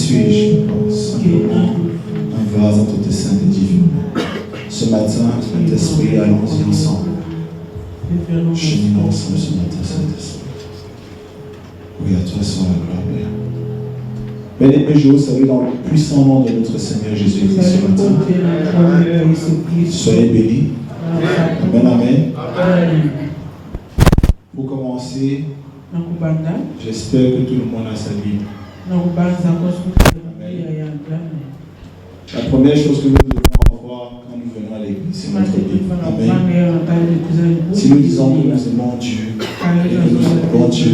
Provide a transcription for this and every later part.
suis-je simplement un vase entre tes saintes et divines mains. Ce matin, Saint-Esprit, allons-y ensemble. Cheminons ensemble ce matin, Saint-Esprit. Oui, à toi soit la gloire, Père. Bien-aimés, je vous salue dans le puissant nom de notre Seigneur Jésus-Christ ce matin. Soyez bénis. Amen, amen. Pour commencer, j'espère que tout le monde a sa Bible. La première chose que nous devons avoir quand nous venons à l'église, c'est notre Bible. Amen. Si nous disons que nous aimons Dieu et que nous aimons Dieu,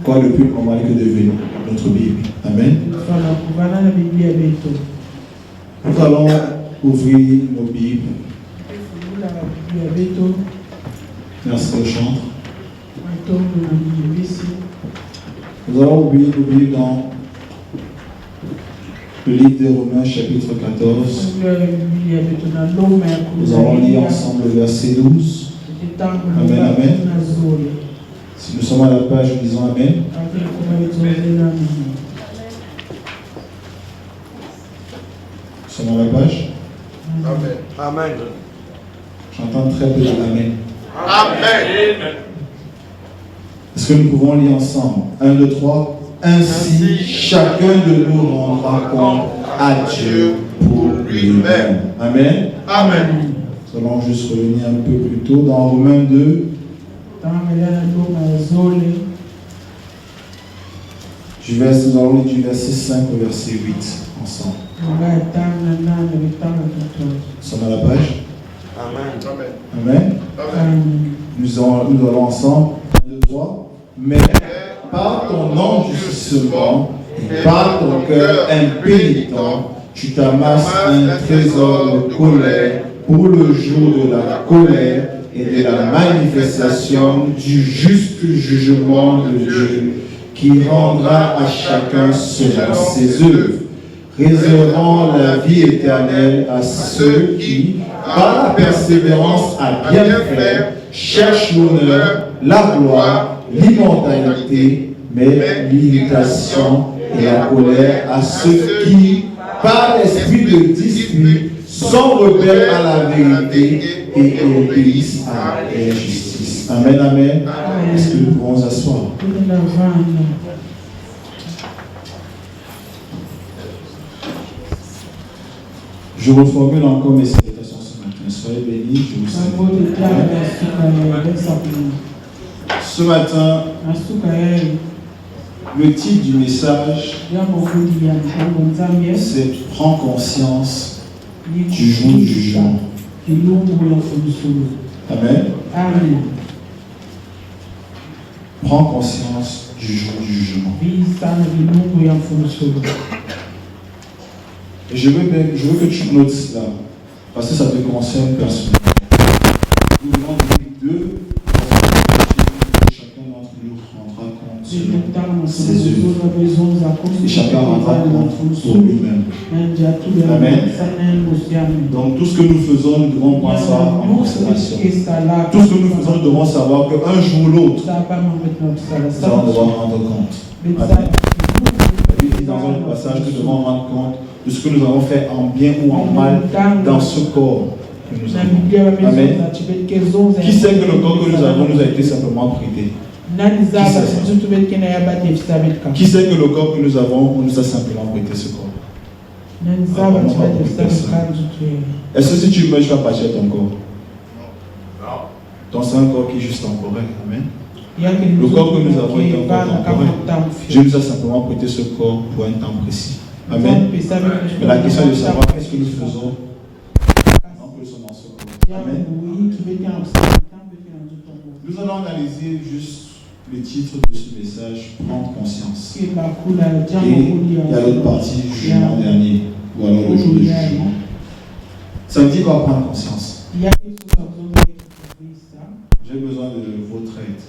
quoi de plus normal que de venir notre Bible. Amen. Nous allons ouvrir nos Bibles. Merci de chanter. Nous allons ouvrir nos Bibles dans le livre des Romains, chapitre 14. Nous allons lire ensemble le verset 12. Amen, amen. Si nous sommes à la page, nous disons amen. Nous sommes à la page. Amen. Amen. J'entends très peu de amen. Amen. Est-ce que nous pouvons lire ensemble? 1, 2, 3. Ainsi, chacun de nous rendra compte à Dieu pour lui-même. Amen. Amen. Nous allons juste revenir un peu plus tôt dans Romains 2. Nous allons lire du verset 5 au verset 8 ensemble. Nous sommes à la page. Amen. Amen. Amen. Nous allons ensemble. 1, 2, 3. Mais par ton endurcissement et par ton cœur impénitent, tu t'amasses un trésor de colère pour le jour de la colère et de la manifestation du juste jugement de Dieu, qui rendra à chacun selon ses œuvres, réservant la vie éternelle à ceux qui, par la persévérance à bien faire, cherchent l'honneur, la gloire, l'immortalité, mais l'irritation et la colère à ceux qui, par l'esprit de dispute, sont rebelles à la vérité et obéissent à l'injustice. Amen, amen. Est-ce que nous pouvons asseoir? Je reformule encore mes salutations ce matin. Soyez bénis, je vous salue. Ce matin, le titre du message, c'est « Prends conscience du jour du jugement ». Amen. Prends conscience du jour du jugement. Et je veux que tu notes cela, parce que ça te concerne personnellement. Nous venons de deux, chacun d'entre nous rendra compte selon ses œuvres. Et chacun rendra compte pour lui-même. Amen. Donc tout ce que nous faisons, nous devons prendre ça en considération. Tout ce que nous faisons, nous devons savoir qu'un jour ou l'autre, nous allons devoir rendre compte. Amen. Il dit dans un passage que nous devons rendre compte de ce que nous avons fait en bien ou en mal dans ce corps que nous avons. Amen. Qui sait que le corps que nous avons nous a été simplement prêté? Qui sait que le corps que nous avons, on nous a simplement prêté ce corps? Est-ce que si tu meurs, tu vas partir ton corps? Non. Donc c'est un corps qui est juste temporaire. Amen. Le corps que nous avons est un corps temporaire. Dieu nous a simplement prêté ce corps pour un temps précis. Amen. Mais la question est de savoir qu'est-ce que nous faisons pendant que nous sommes dans ce corps. Amen. Nous allons analyser juste le titre de ce message, prendre conscience. Et il y a l'autre partie, jugement dernier, ou alors le jour du jugement. Ça me dit quoi prendre conscience? J'ai besoin de votre aide.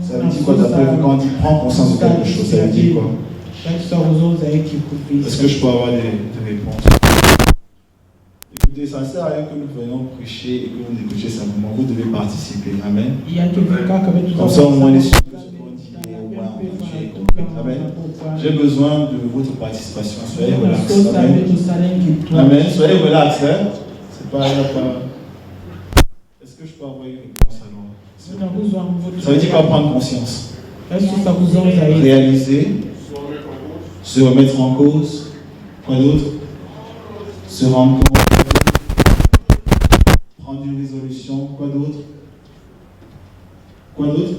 Ça veut dire quoi d'après vous quand on dit prendre conscience de quelque chose? Ça veut dire quoi? Est-ce que je peux avoir des réponses? Écoutez, ça ne sert à rien que nous venions prêcher et que nous écoutions simplement. Vous devez participer. Amen. Comme ça, au moins, les choses que ce qu'on dit est moi en entier. Amen. J'ai besoin de votre participation. Soyez relax. Amen. Amen. Soyez relax. Hein? C'est pas. Est-ce que je peux avoir une réponse alors? Ça veut dire quoi prendre conscience? Réaliser, se remettre en cause. Quoi d'autre? Se rendre compte. Prendre une résolution. Quoi d'autre? Quoi d'autre?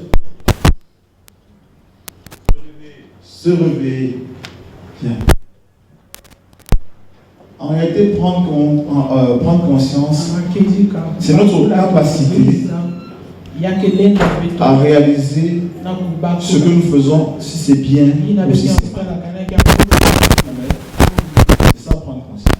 Se réveiller. Bien. En réalité, prendre conscience, c'est notre capacité à réaliser ce que nous faisons, si c'est bien ou si c'est mal. C'est ça, prendre conscience.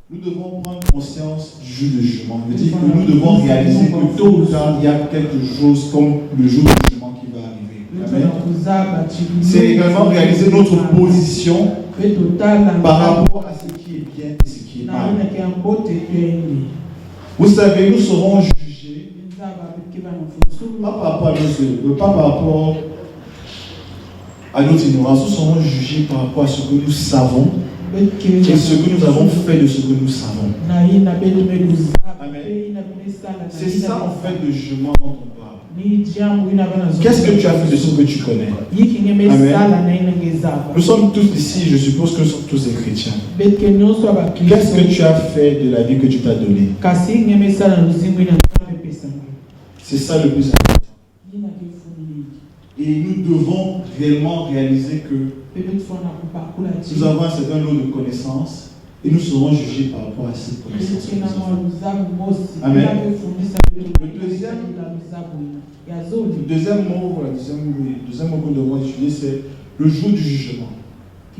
Nous devons prendre conscience du jour de jugement. Je veux dire que nous devons réaliser que tôt ou tard, il y a quelque chose comme le jour du jugement qui va arriver. Amen. C'est également réaliser notre position par rapport à ce qui est bien et ce qui est mal. Vous savez, nous serons jugés pas par rapport à nos œuvres, pas par rapport à notre ignorance. Nous serons jugés par rapport à ce que nous savons et ce que nous avons fait de ce que nous savons. Amen. C'est ça en fait le jugement dont on parle. Qu'est-ce que tu as fait de ce que tu connais? Amen. Nous sommes tous ici, je suppose que nous sommes tous des chrétiens. Qu'est-ce que tu as fait de la vie que tu t'as donnée? C'est ça le plus important. Et nous devons réellement réaliser que nous avons un certain lot de connaissances et nous serons jugés par rapport à ces connaissances. Amen. Le deuxième mot que nous devons étudier, c'est le jour du jugement.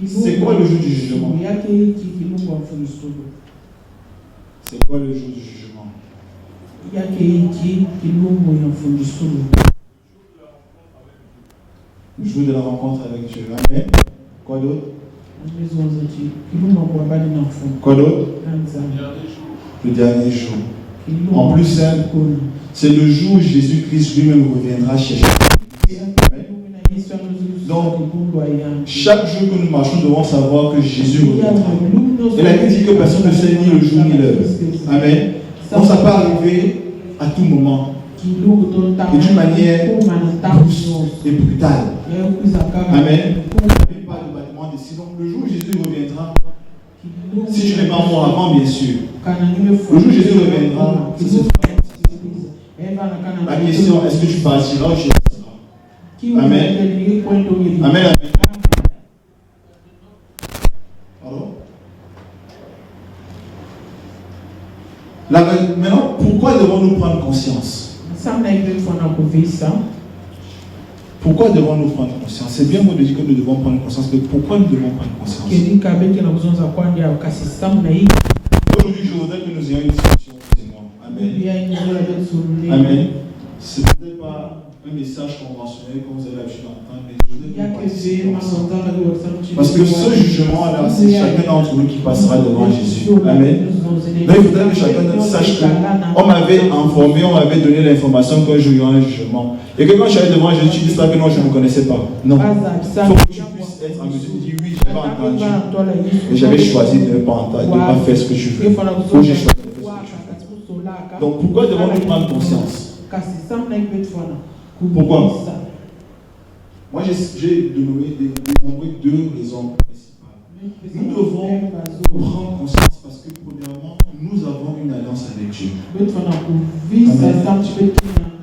C'est quoi le jour du jugement? C'est quoi le jour du jugement? Le jour de la rencontre avec Dieu. Amen. Quoi d'autre? Quoi d'autre? Le dernier jour. En plus simple, c'est le jour où Jésus-Christ lui-même reviendra chercher. Donc, chaque jour que nous marchons, nous devons savoir que Jésus reviendra. Et la Bible dit que personne ne sait ni le jour ni l'heure. Amen. Donc, ça peut arriver à tout moment. Et d'une manière douce et brutale. Amen. Pas de bâtiment d'ici. Donc, le jour où Jésus reviendra, si je n'ai pas mort avant, bien sûr. Le jour où Jésus reviendra, c'est ce sera. La question, est-ce que tu partiras ou tu resteras? Amen. Amen. Amen. Pardon? Maintenant, pourquoi devons-nous prendre conscience? Pourquoi devons-nous prendre conscience? C'est bien beau de dire que nous devons prendre conscience, mais pourquoi nous devons prendre conscience? Aujourd'hui, je voudrais que nous ayons une discussion, Seigneur. Amen. Amen. C'est peut-être pas un message conventionnel comme vous avez l'habitude d'entendre, mais je voudrais que vous participiez. Parce que ce jugement-là, c'est chacun d'entre nous qui passera devant Jésus. Amen. Donc il faudrait que chacun d'entre nous sache qu'on m'avait informé, on m'avait donné l'information qu'un jour il y aura un jugement. Et que quand je suis allé devant Jésus, tu dis ça que non, je ne me connaissais pas. Non. Il faut que tu puisses être en mesure de dire oui, je n'ai pas entendu. Et j'avais choisi de ne pas entendre, de ne pas faire ce que tu veux. Ou j'ai choisi de faire ce que tu veux. Donc pourquoi devons-nous prendre conscience? Pourquoi? Moi j'ai dénombré deux raisons principales. Nous devons prendre conscience parce que premièrement, nous avons une alliance avec Dieu. Amen.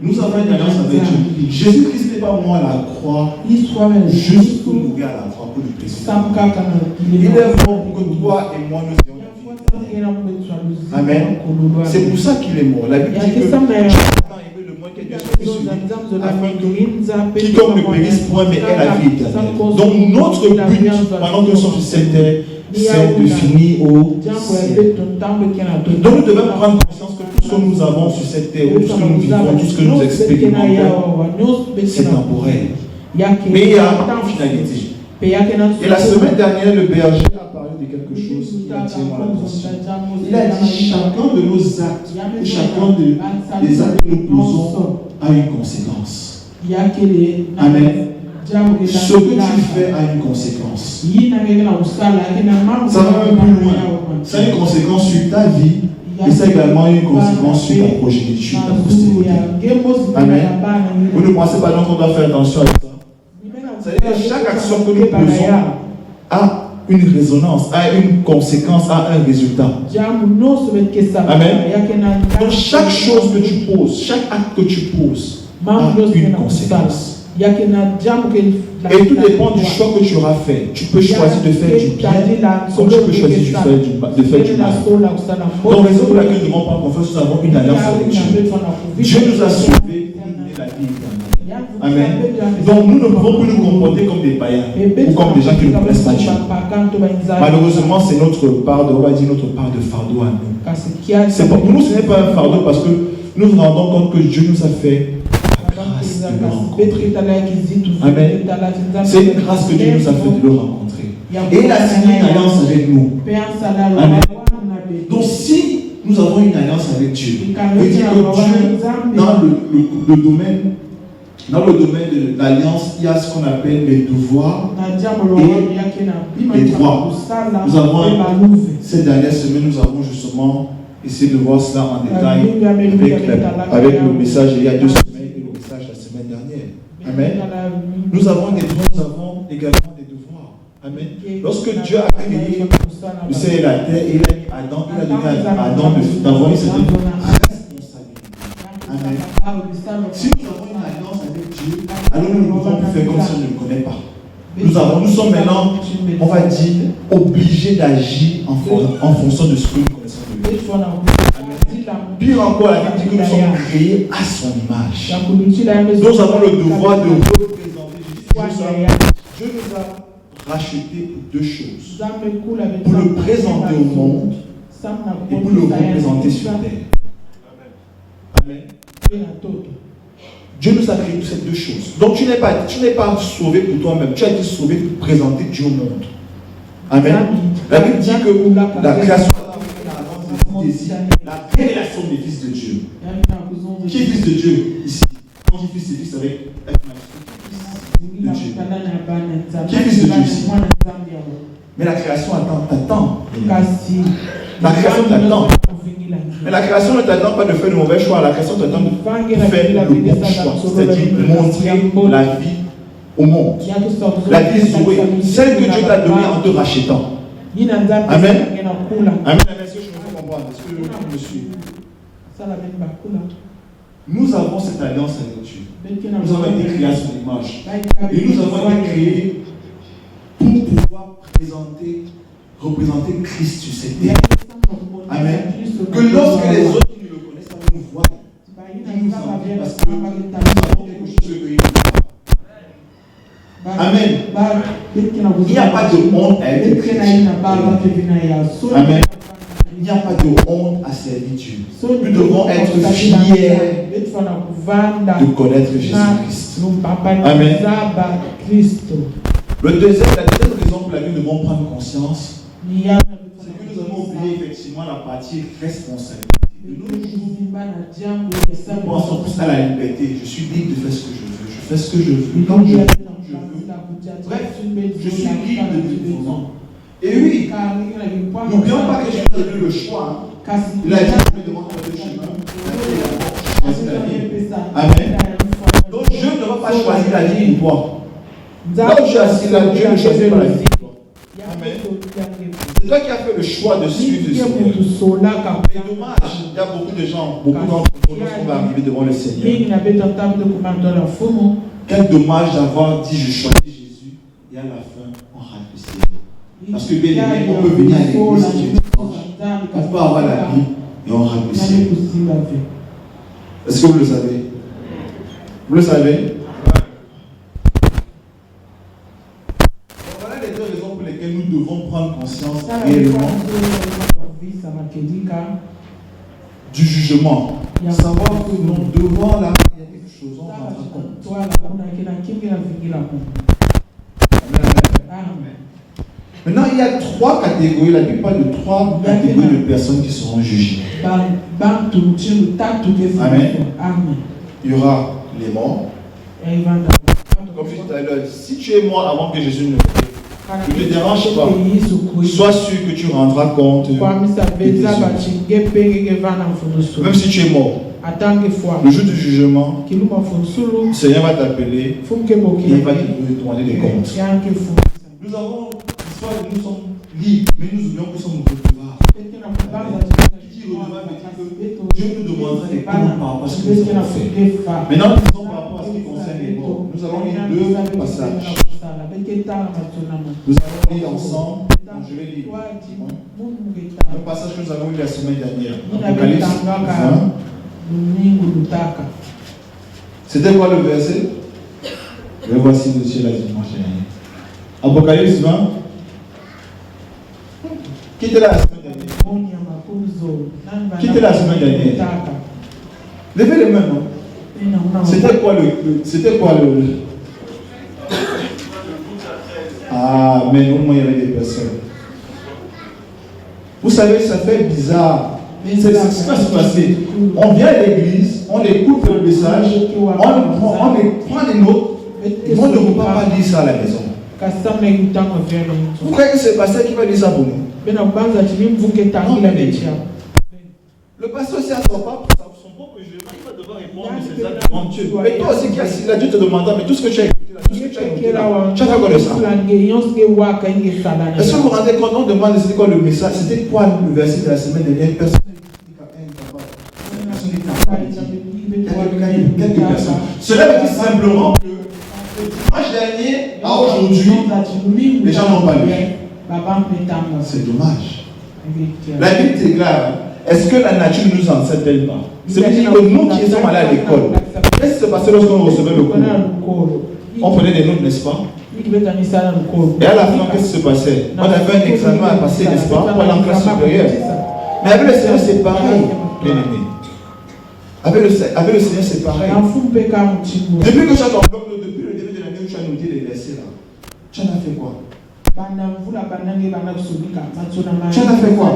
Nous avons une alliance avec Dieu. Jésus-Christ n'est pas mort à la croix juste pour mourir à la croix pour le péché. Il est mort pour que toi et moi nous ayons la vie. Amen. C'est pour ça qu'il est mort. La Bible dit que quiconque ne périsse point, mais ait la vie éternelle. Donc notre but, pendant que nous sommes sur cette terre, c'est de finir au ciel. Donc nous devons prendre conscience que tout ce que nous avons sur cette terre, tout ce que nous vivons, tout ce que nous expérimentons, c'est temporel. Mais il y a une finalité. Et la semaine dernière, le berger a parlé de quelque chose qui attire mon attention. Il a dit chacun de nos actes, chacun des actes que nous posons a une conséquence. Amen. Amen. Ce que tu fais a une conséquence. Ça va même plus loin. Ça a une conséquence sur ta vie et ça a également une conséquence sur ta progéniture, ta postérité. Amen. Vous ne pensez pas donc qu'on doit faire attention à ça? C'est-à-dire que chaque action que nous posons a une résonance, a une conséquence, a un résultat. Amen. Donc chaque chose que tu poses, chaque acte que tu poses a une conséquence. Et tout dépend du choix que tu auras fait. Tu peux choisir de faire du bien, comme tu peux choisir de faire du mal. Donc, raison pour laquelle nous devons prendre confiance, nous avons une alliance avec Dieu. Dieu nous a sauvés pour nous donner la vie éternelle. Amen. Donc, nous ne pouvons plus nous comporter comme des païens ou comme des gens qui ne connaissent pas Dieu. Malheureusement, c'est notre part de, on va dire, notre part de fardeau à nous. C'est pour nous, ce n'est pas un fardeau parce que nous nous rendons compte que Dieu nous a fait. Amen. C'est une grâce que Dieu nous a fait de le rencontrer. Et il a signé une alliance avec nous. Amen. Donc si nous avons une alliance avec Dieu, veut dire que Dieu, dans le domaine de l'alliance, il y a ce qu'on appelle les devoirs et les droits. Nous avons, ces dernières semaines, nous avons justement essayé de voir cela en détail avec le message il y a 2 semaines. La semaine dernière. Amen. Nous avons des droits, nous avons également des devoirs. Amen. Lorsque Dieu a créé le ciel et la terre, il a mis Adam, il a donné à Adam d'avoir une certaine responsabilité. Amen. Si nous avons une alliance avec Dieu, alors nous ne pouvons plus faire comme si on ne le connaît pas. Nous sommes maintenant, on va dire, obligés d'agir en fonction de ce que nous connaissons de lui. Pire encore, la Bible dit que nous sommes créés à son image. Nous avons le devoir de représenter Jésus. Dieu nous a rachetés pour 2 choses. Pour le présenter au monde et pour le représenter sur terre. Amen. Dieu nous a créé pour ces 2 choses. Donc tu n'es pas sauvé pour toi-même. Tu as été sauvé pour présenter Dieu au monde. Amen. La Bible dit que la création la révélation des fils de Dieu. Qui est fils de Dieu ici? Quand je dis fils, c'est fils avec F de Dieu. Qui est fils de Dieu ici? Mais la création t'attend. La création t'attend. Mais la création ne t'attend pas de faire de mauvais choix. La création t'attend de faire le bon choix. C'est-à-dire montrer la vie au monde. La vie Zoé, celle que Dieu t'a donnée en te rachetant. Amen. Amen. Est-ce que vous me suivez? Nous avons cette alliance avec Dieu. Nous avons été créés à son image. Et nous avons été créés pour pouvoir représenter Christ sur cette terre. Amen. Que lorsque les autres qui ne le connaissent pas nous voient, ils nous envient parce que nous avons quelque chose que ils ne voient pas. Amen. Il n'y a pas de honte à être chrétien. Amen. Il n'y a pas de honte à servir Dieu. Nous devons être fiers de connaître Jésus-Christ. Amen. La deuxième raison pour laquelle nous devons prendre conscience, c'est que nous avons oublié effectivement la partie responsabilité. Nous pensons plus à la liberté. Je suis libre de faire ce que je veux. Je fais ce que je veux. Quand je veux. Bref, je suis libre de vivre. Et oui, n'oublions pas que Jésus a donné le choix. Il a dit que nous devons faire le chemin. Choisir la vie. Amen. Donc Dieu ne va pas choisir la vie pour toi. Là où tu es assis là, Dieu ne choisit pas la vie pour toi. Amen. C'est toi qui as fait le choix de suivre le Seigneur. Mais dommage, il y a beaucoup de gens, beaucoup d'entre nous, lorsqu'on va arriver devant le Seigneur. Quel dommage d'avoir dit je choisis Jésus et à la fin on rate le Seigneur. Parce que bien aimé, on peut venir à l'église, on peut avoir la vie et on rate le Seigneur. Est-ce que vous le savez? Vous le savez? Voilà les 2 raisons pour lesquelles nous devons prendre conscience réellement du jugement. Savoir que nous devons là, il y a quelque chose, on rend compte. Amen. Maintenant, il y a 3 catégories. La Bible parle de 3 catégories de personnes qui seront jugées. Amen. il y aura les morts. Comme je disais tout à l'heure, si tu es mort avant que Jésus ne vienne, ne te dérange pas. Sois sûr que tu rendras compte de tes œuvres. Même si tu es mort, le jour du jugement, le Seigneur va t'appeler et il va te demander des comptes. Nous avons l'histoire de nous sommes libres, mais nous oublions que nous sommes redevables. Qui dit redevable dit que Dieu nous demandera des comptes par rapport à ce que nous avons fait. Maintenant, nous sommes par rapport à ce qui concerne les morts. Nous avons lu deux passages. Nous avons lu ensemble. Je vais lire un passage que nous avons lu la semaine dernière. Apocalypse 20. C'était quoi le verset? Le voici monsieur la dimanche dernier. Apocalypse 20. Qui était là la semaine dernière? Qui était là la semaine dernière? Levez les mains, non? C'était quoi le... Ah, mais au moins il y avait des personnes. Vous savez, ça fait bizarre. C'est ce qui va se passer. On vient à l'église, on écoute le message, on prend des notes, et on ne peut pas dire ça à la maison. Vous croyez que c'est le pasteur qui va dire ça pour nous? Non, le pasteur, c'est à son propre jugement, il va devoir répondre de ses actes devant Dieu. Mais toi aussi, qui a Dieu te demandera, mais tout ce que tu as écouté là, tout ce que tu as écouté là, tu as fait quoi de ça? Est-ce que vous vous rendez compte, on demande c'était quoi le message, c'était quoi le verset de la semaine dernière? Personne quelques personnes. Cela veut dire simplement que dimanche dernier à aujourd'hui, les gens n'ont pas lu. C'est dommage. La Bible déclare, est-ce que la nature nous enseigne pas? C'est-à-dire que nous qui sommes allés à l'école, qu'est-ce qui se passait lorsqu'on recevait le cours? On prenait des notes, n'est-ce pas? Et à la fin, qu'est-ce qui se passait? On avait un examen à passer, n'est-ce pas? Pour aller en classe supérieure. Mais avec le Seigneur, c'est pareil, bien aimé. Avec le Seigneur, c'est pareil. Depuis que tu as ton bloc, depuis le début de l'année où tu as noté les versets là, tu en as fait quoi? Tu en as fait quoi?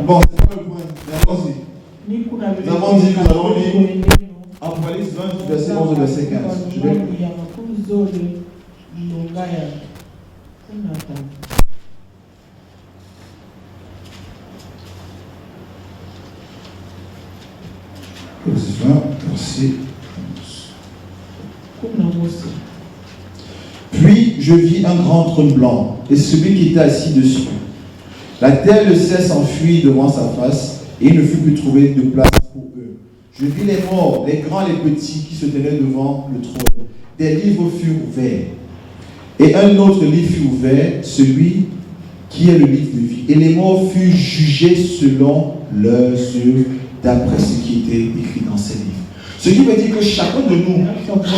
Bon, c'est pas le point. Nous avons dit, nous allons lire Apocalypse 20, verset 11 et verset 15. Je vais lire. Verset 11. Puis je vis un grand trône blanc et celui qui était assis dessus. La terre et le ciel s'enfuirent devant sa face et il ne fut plus trouvé de place pour eux. Je vis les morts, les grands et les petits qui se tenaient devant le trône. Des livres furent ouverts. Et un autre livre fut ouvert, celui qui est le livre de vie. Et les morts furent jugés selon leurs œuvres, d'après ce qui était écrit dans ces livres. Ce qui veut dire que chacun de nous,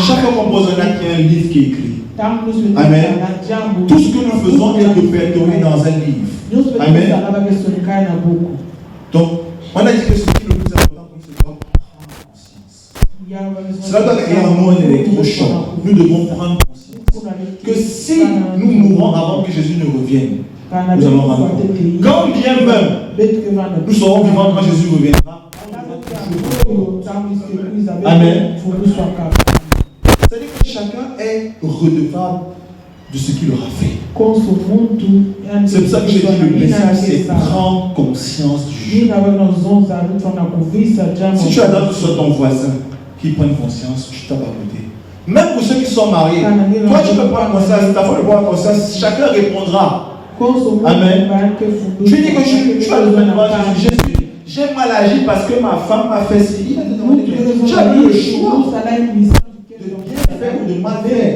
chaque compose un acte qui a un livre qui est écrit. Amen. Tout ce que nous faisons est répertorié dans un livre. Amen. Donc, on a dit que ce qui est le plus important, c'est de prendre conscience. Cela doit créer un monde électrochoc. Nous devons prendre conscience que si nous mourons avant que Jésus ne revienne, nous allons rendre compte. Quand bien même nous serons vivants quand Jésus reviendra. Amen. C'est-à-dire que chacun est redevable de ce qu'il aura fait. C'est pour ça que j'ai dit le message, c'est prendre conscience du jugement. Si tu attends que ce soit ton voisin qui prenne conscience, tu t'as pas côté. Même pour ceux qui sont mariés, toi tu peux prendre conscience, ta femme peut prendre conscience, chacun répondra. Amen. Tu dis que tu vas le faire Jésus. J'ai mal agi parce que ma femme m'a fait ci. Tu as eu le choix de bien faire ou de mal faire.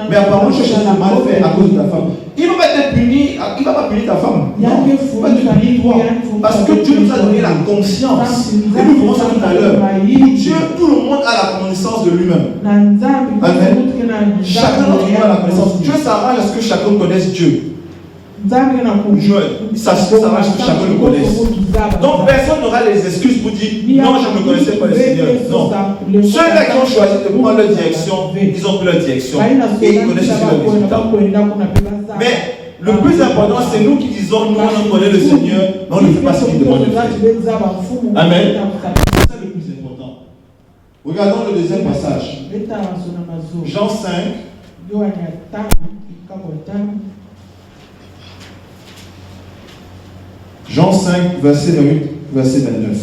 Mais apparemment, tu cherches de mal faire à cause de ta femme. Il ne va pas te punir, il ne va pas punir ta femme. Non, il va te punir toi. Parce que Dieu nous a donné la conscience. Et nous verrons ça tout à l'heure. Dieu, tout le monde a la connaissance de lui-même. Amen. Chacun d'entre nous a la connaissance. Dieu s'arrange à ce que chacun connaisse Dieu. Ça s'arrange que chacun le connaisse. Donc personne n'aura les excuses pour dire non, je ne connaissais pas le Seigneur. Non. Ceux-là qui ont choisi de prendre leur direction, ils ont pris leur direction et ils connaissent aussi leur résultat. Mais le plus important, c'est nous qui disons nous, on connaît le Seigneur, mais on ne fait pas ce qu'il demande de faire. Amen. C'est ça le plus important. Regardons le deuxième passage. Jean 5. Jean 5, verset 28, verset 29.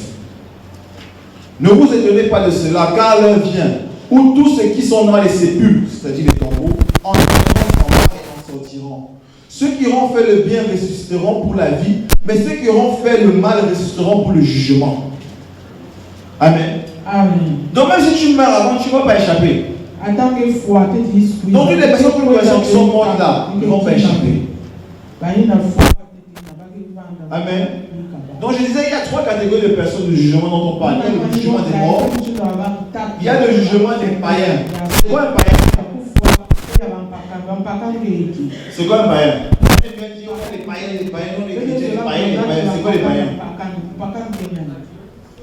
Ne vous étonnez pas de cela, car l'heure vient où tous ceux qui sont dans les sépulcres, c'est-à-dire les tombeaux, entreront en bas et en sortiront. Ceux qui auront fait le bien ressusciteront pour la vie, mais ceux qui auront fait le mal ressusciteront pour le jugement. Amen. Amen. Donc même si tu meurs avant, tu ne vas pas échapper. Donc toutes les personnes qui sont mortes là, ils ne vont pas échapper. Amen. Donc je disais, il y a trois catégories de personnes de jugement dont on parle. Il y a le jugement des morts, il y a le jugement des païens. C'est quoi un païen? C'est quoi un païen? Les païens, non les chrétiens, les païens, c'est quoi les païens?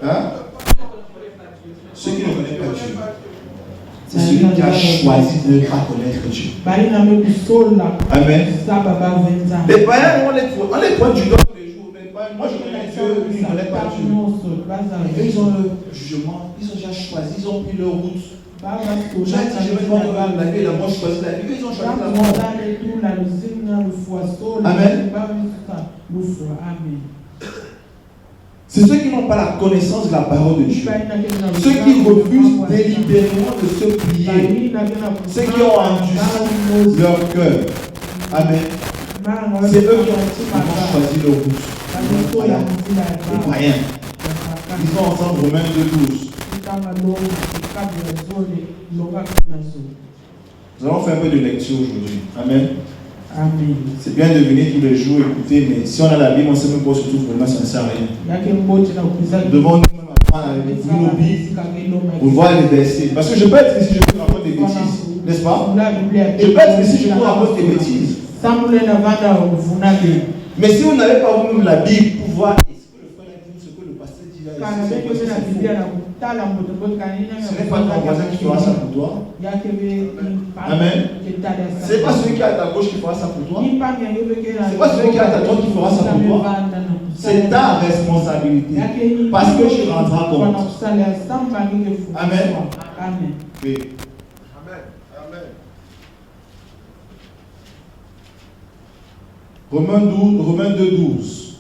Hein? Ceux qui ne connaissent pas Dieu. C'est celui qui a choisi de ne pas connaître Dieu. Amen. Les païens, on les pointe du doigt tous les jours. Moi je connais Dieu, ils ne connaissent pas Dieu. Et ils ont le jugement, ils ont déjà choisi, ils ont pris leur route. J'ai dit, je vais prendre la vie et la mort, je choisis la vie. Ils ont choisi la mort. Amen. C'est ceux qui n'ont pas la connaissance de la parole de Dieu. Ceux qui refusent délibérément de se plier. Ceux qui ont endurci leur cœur. Amen. C'est eux qui ont choisi leur route. Les païens. Ils sont ensemble Romains 2:12. Nous allons faire un peu de lecture aujourd'hui. Amen. Amen. C'est bien de venir tous les jours écouter, mais si on a la Bible, on ne sait même pas surtout vraiment ça ne sert à rien. Nous devons nous-mêmes apprendre à lire nos Bibles pour voir les versets. Parce que je peux être ici, je peux raconter des bêtises, n'est-ce pas? Je peux être ici, je peux raconter des bêtises. Mais si vous n'avez pas vous-même la Bible pour voir ce que le frère a dit, ce que le pasteur dit là, ce n'est pas ton voisin qui fera ça pour toi. Amen. Ce n'est pas celui qui est à ta gauche qui fera ça pour toi. Ce n'est pas celui qui est à ta droite qui fera ça pour toi. C'est ta responsabilité. Parce que tu rendras compte. Amen. Oui. Romains 2:12.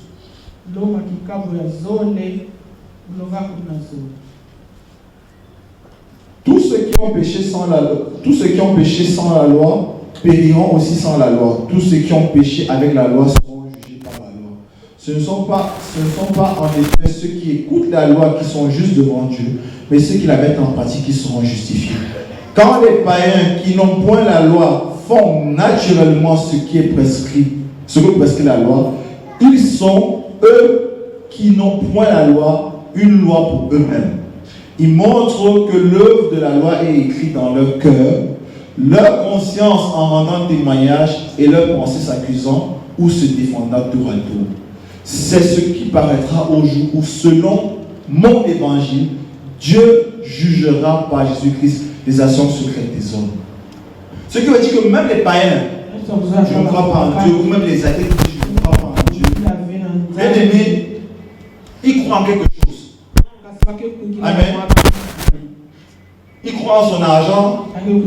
Tous ceux qui ont péché sans la loi périront aussi sans la loi. Tous ceux qui ont péché avec la loi seront jugés par la loi. Ce ne sont pas en effet ceux qui écoutent la loi qui sont justes devant Dieu, mais ceux qui la mettent en pratique qui seront justifiés. Quand les païens qui n'ont point la loi font naturellement ce que prescrit la loi, ils sont, eux qui n'ont point la loi, une loi pour eux-mêmes. Ils montrent que l'œuvre de la loi est écrite dans leur cœur, leur conscience en rendant témoignage et leur pensée s'accusant ou se défendant tour à tour. C'est ce qui paraîtra au jour où, selon mon évangile, Dieu jugera par Jésus-Christ les actions secrètes des hommes. Ce qui veut dire que même les païens, je ne crois pas en Dieu, ou même les athées, je ne crois pas en Dieu. Bien aimé, ils croient en quelque chose. Amen. Il croit en son argent, il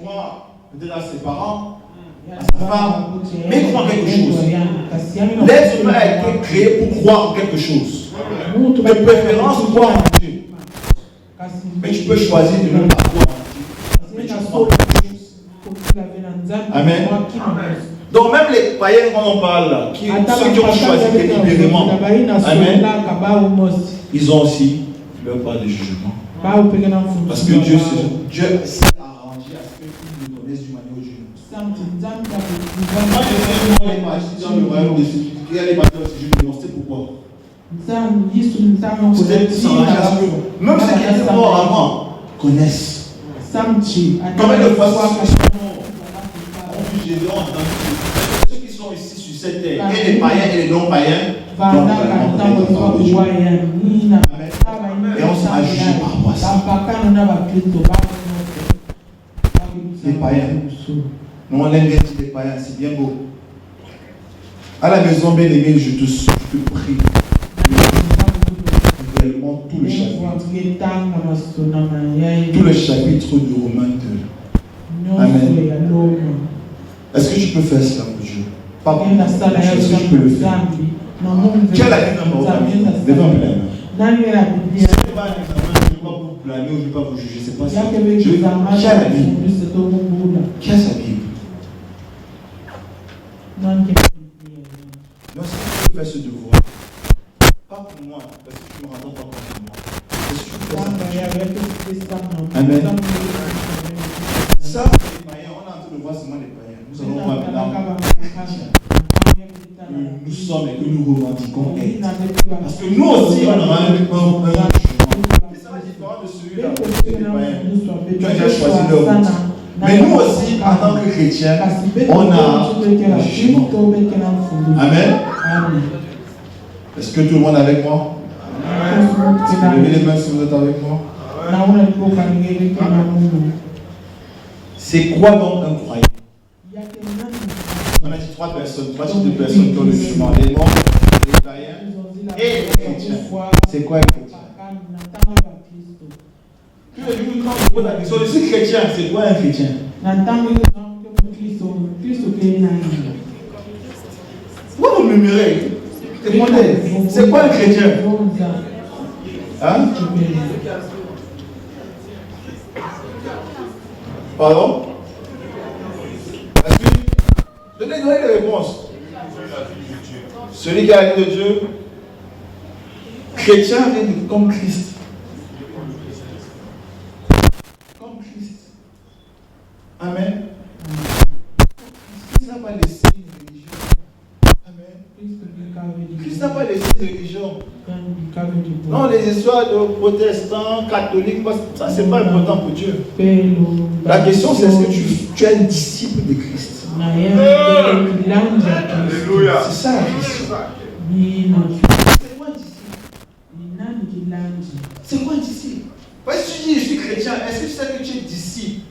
croit peut-être à ses parents, à sa femme, mais il croit en quelque chose. L'être humain a été créé pour croire en quelque chose. De préférence, croire en Dieu. Mais tu peux choisir de ne pas croire en Dieu. Mais tu crois en quelque chose. Amen. Donc même les païens quand on parle là, ceux qui ont choisi délibérément, amen, ils ont aussi leur part de jugement. Parce que Dieu s'est arrangé à ce qu'ils nous connaissent d'une manière ou d'une autre. Moi je sais comment les partis dans le royaume de Dieu, il y a les partis de Dieu, c'est pourquoi. C'était s'arranger à ce que même ceux qui étaient morts avant connaissent. Combien de fois ceux qui sont morts ont vu Jésus, ont entendu Jésus. Ceux qui sont ici sur cette terre, et les païens et les non-païens, donc et on sera jugé par rapport à ça. Les païens. Nous on aime bien dire les païens, c'est bien beau. À la maison, bien aimé, je te prie. réellement tout le chapitre. Tout le chapitre de Romains 2. Amen. Est-ce que tu peux faire cela pour Dieu? Pas pour moi. Est-ce que tu peux le faire? Qui a la Bible dans ma main? Devant la main. Si ce n'est pas un examen, je ne vais pas vous blâmer ou je ne vais pas vous juger. C'est pas ça. Qui a la Bible? Qui a sa Bible? Moi, si tu peux faire ce devoir, pas pour moi, parce que tu ne me racontes pas contre moi. Est-ce que tu peux faire ça? Amen. Ça, les païens, on est en train de voir seulement les païens. Nous allons voir maintenant que nous sommes et que nous revendiquons être. Parce que nous aussi, on aura un jugement. Et ça va être différent de celui-là. Tu as déjà choisi leur route. Mais nous aussi, en tant que chrétiens, on a un jugement. Amen. Est-ce que tout le monde est avec moi? Levez les mains si vous êtes avec moi. C'est quoi donc un croyant? On a dit trois personnes, trois types de personnes qui ont le jugement. Les morts, les païens et les chrétiens. C'est quoi un chrétien? Tous les jours, quand on pose la question, je suis chrétien, c'est quoi un chrétien? Pourquoi vous murmurez? Demandez, c'est quoi un chrétien? Hein? Pardon? Donnez les réponses. Celui qui a la vie de Dieu, chrétien vient de comme Christ. Comme Christ. Amen. Christ n'a pas laissé une religion. Amen. Christ n'a pas laissé une religion. Non, les histoires de protestants, catholiques, ça c'est pas important pour Dieu. La question c'est est-ce que tu es un disciple de Christ? Alléluia. C'est ça la question. C'est quoi un disciple? C'est quoi un disciple? Parce que tu dis je suis chrétien, est-ce que tu sais que tu es disciple?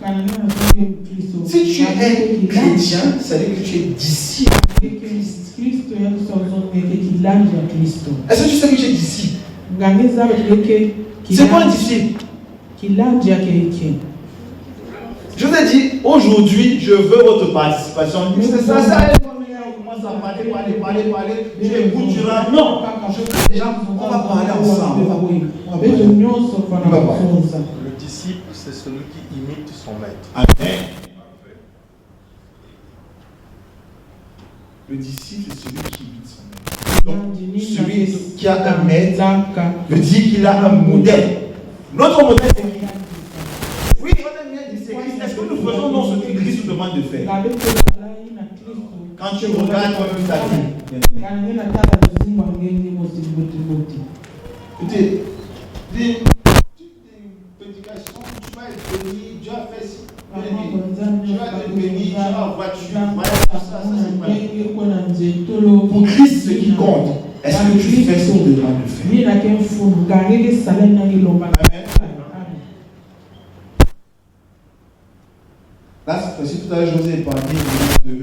Si tu es chrétien, ça veut dire que tu es disciple de Christ. Est-ce que tu sais que tu es disciple? C'est quoi un disciple? Je vous ai dit, aujourd'hui, je veux votre participation. C'est ça, on commence à parler. Tu écoutes, tu rentres. Non, on va parler ensemble. Le disciple, c'est celui qui imite son maître. Amen. Le disciple, c'est celui qui imite son maître. Donc, celui qui a un maître veut dire qu'il a un modèle. Notre modèle, c'est qui? Oui, on aime bien dire c'est Christ. Est-ce que nous faisons non ce que Christ nous demande de faire? Quand tu regardes toi-même ta vie. Écoutez, des prédications, tu vas être béni, Dieu a fait ci. Tu vas être béni, tu vas en voiture, ça c'est pas. Pour Christ, ce qui compte, est-ce que tu fais ce qu'il demande de faire? Amen. Là, cette fois-ci, tout à l'heure, je vous ai épargné de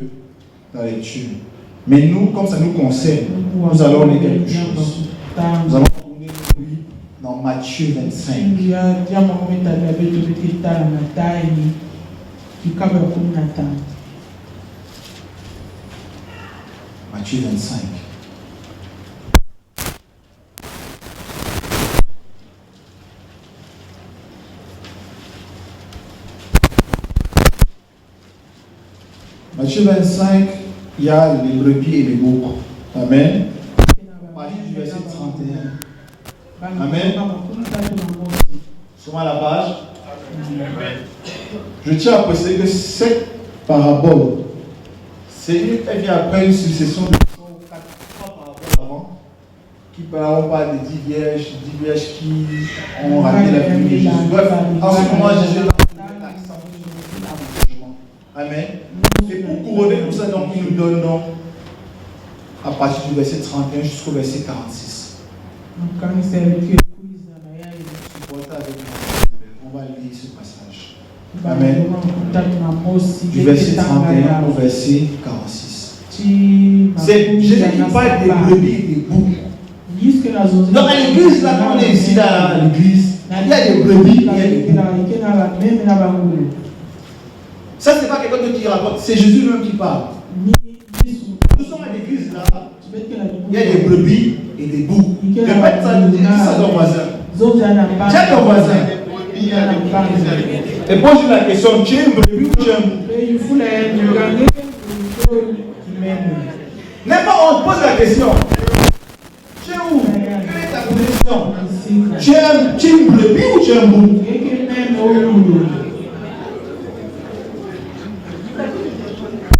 la lecture. Mais nous, comme ça nous concerne, nous allons lire quelque chose. Nous allons tourner dans Matthieu 25. Matthieu 25. Matthieu 25, il y a les brebis et les boucs. Amen. À partir du verset 31. Amen. Sur la page. Je tiens à préciser que cette parabole, elle vient après une succession de 3 ou 4 paraboles avant, qui parlent pas des 10 vierges qui ont raté la vie de Jésus. Bref, en ce moment, Jésus est dans l'accent du jugement. Amen. Et pour couronner tout ça, donc, il nous donne donc, à partir du verset 31 jusqu'au verset 46. On va lire ce passage. Amen. Du verset 31 au verset 46. C'est Jésus qui parle des brebis et des boucs. Donc à l'église, là, quand on est ici à l'église, il y a des brebis, il y a des boucs. Ça, c'est pas quelqu'un qui raconte, c'est Jésus lui-même qui parle. Nous sommes à l'église là, il y a des brebis et des boucs. Répète ça, dis ça à ton voisin. Tiens ton voisin. Et pose-lui la question, tu es une brebis ou tu es un bouc? Même pas, on te pose la question. Tu es où? Quelle est ta position? Tu es une brebis ou tu es un bouc?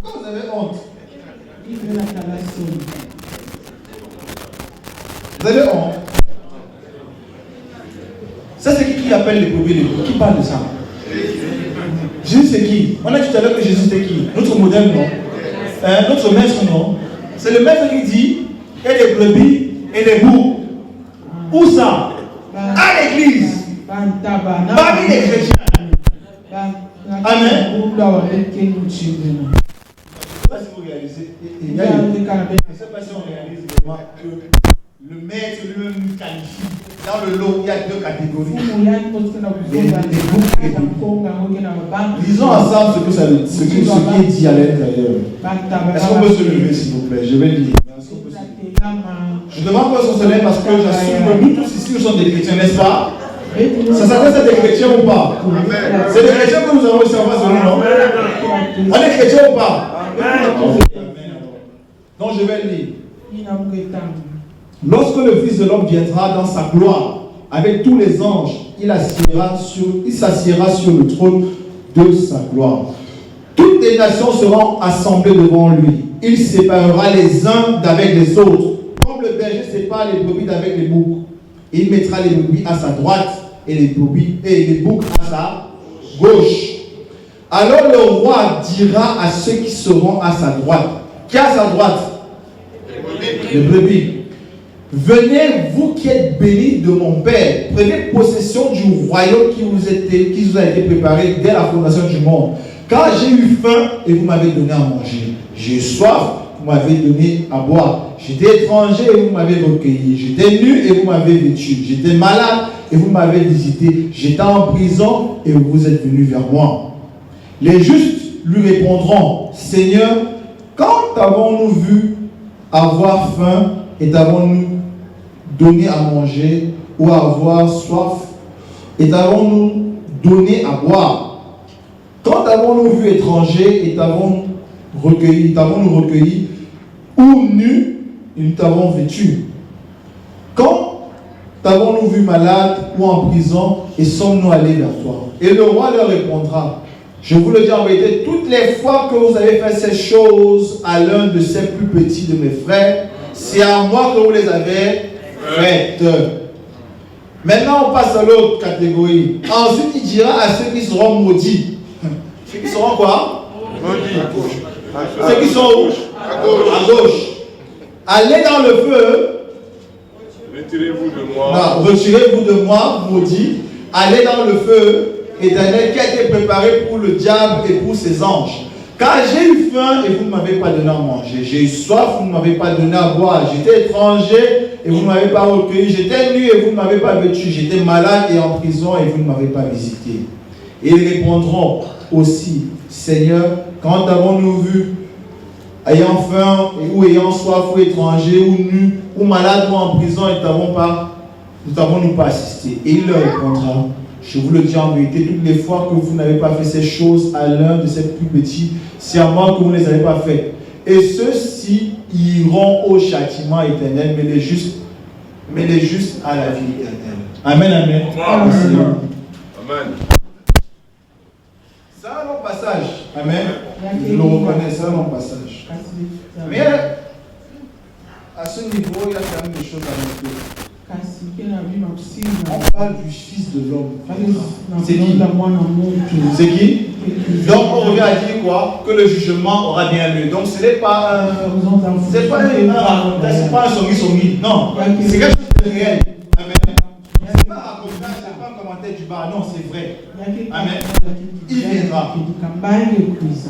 Pourquoi vous avez honte? Vous avez honte? Ça, c'est qui appelle les brebis les boucs? Qui parle de ça? Jésus, c'est qui? On a dit tout à l'heure que Jésus, c'était qui? Notre modèle, non? Notre maître, non? C'est le maître qui dit qu'il y a des brebis et des boucs. Où ça? À l'église. Parmi les chrétiens. Amen. Je ne sais pas si vous réalisez. Je ne sais pas si on réalise vraiment que le maître lui-même nous qualifie. Dans le lot, il y a deux catégories. Les boucs et les boucs. Lisons ensemble ce qui est dit à l'intérieur. Est-ce qu'on peut se lever, s'il vous plaît? Je vais lire. Je demande qu'on se lève parce que j'assume que nous tous ici, nous sommes des chrétiens, n'est-ce pas? Ça s'adresse à des chrétiens ou pas? C'est des chrétiens que nous avons ici en face de nous, non? On est chrétiens ou pas? Donc je vais lire. Lorsque le Fils de l'homme viendra dans sa gloire avec tous les anges, il s'assiera sur le trône de sa gloire. Toutes les nations seront assemblées devant lui. Il séparera les uns d'avec les autres, comme le berger sépare les brebis d'avec les boucs. Il mettra les brebis à sa droite et les boucs à sa gauche. Alors le roi dira à ceux qui seront à sa droite. Qui est à sa droite? Les brebis. Venez, vous qui êtes bénis de mon Père, prenez possession du royaume qui vous a été préparé dès la fondation du monde. Car j'ai eu faim et vous m'avez donné à manger. J'ai eu soif, vous m'avez donné à boire. J'étais étranger et vous m'avez recueilli. J'étais nu et vous m'avez vêtu. J'étais malade et vous m'avez visité. J'étais en prison et vous êtes venus vers moi. Les justes lui répondront, Seigneur, quand avons-nous vu avoir faim et t'avons-nous donné à manger ou avoir soif et t'avons-nous donné à boire? Quand avons-nous vu étranger et t'avons-nous recueilli ou nu et nous t'avons vêtu? Quand t'avons-nous vu malade ou en prison et sommes-nous allés vers toi? Et le roi leur répondra, je vous le dis en vérité, toutes les fois que vous avez fait ces choses à l'un de ces plus petits de mes frères, c'est à moi que vous les avez faites. Maintenant, on passe à l'autre catégorie. Ensuite, il dira à ceux qui seront maudits. Ceux qui seront quoi? Maudits. Ceux qui sont où? À gauche. Allez dans le feu. Retirez-vous de moi. Non, retirez-vous de moi, maudits. Allez dans le feu éternel qui a été préparé pour le diable et pour ses anges. Car j'ai eu faim et vous ne m'avez pas donné à manger. J'ai eu soif, vous ne m'avez pas donné à boire. J'étais étranger et vous ne m'avez pas recueilli. J'étais nu et vous ne m'avez pas vêtu. J'étais malade et en prison et vous ne m'avez pas visité. Et ils répondront aussi, Seigneur, quand avons-nous vu ayant faim ou ayant soif ou étranger ou nu ou malade ou en prison et nous t'avons pas assisté? Et il leur répondra, je vous le dis en vérité, toutes les fois que vous n'avez pas fait ces choses à l'un de ces plus petits, c'est à moi que vous ne les avez pas faites. Et ceux-ci iront au châtiment éternel, mais les justes à la vie éternelle. Amen, amen. Amen. Amen. C'est un long passage. Amen. Je le reconnais, c'est un long passage. Mais à ce niveau, il y a quand même des choses à noter. On parle du Fils de l'homme. C'est qui? C'est qui? Donc on revient à dire quoi? Que le jugement aura bien lieu. Donc ce n'est pas un songi. Non, c'est quelque chose de réel. Amen. Ce n'est pas un racontage, ce n'est pas un commentaire du bas. Non, c'est vrai. Amen. Il viendra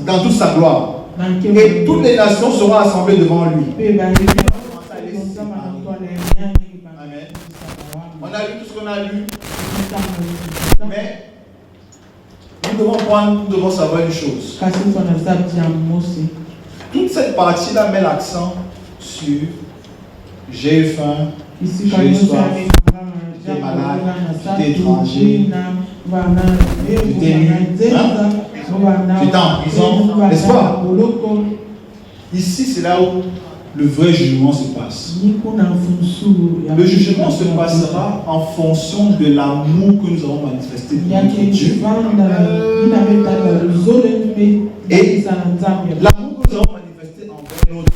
dans toute sa gloire. Et toutes les nations seront assemblées devant lui. Amen. On a lu tout ce qu'on a lu. Mais nous devons savoir une chose. Toute cette partie-là met l'accent sur j'ai eu faim, j'ai eu soif, j'étais malade, j'étais étranger, j'étais nu, j'étais en prison, n'est-ce pas? Ici, c'est là où le vrai jugement se passe. Le jugement se passera en fonction de l'amour que nous avons manifesté pour notre Dieu. Et l'amour que nous avons manifesté envers notre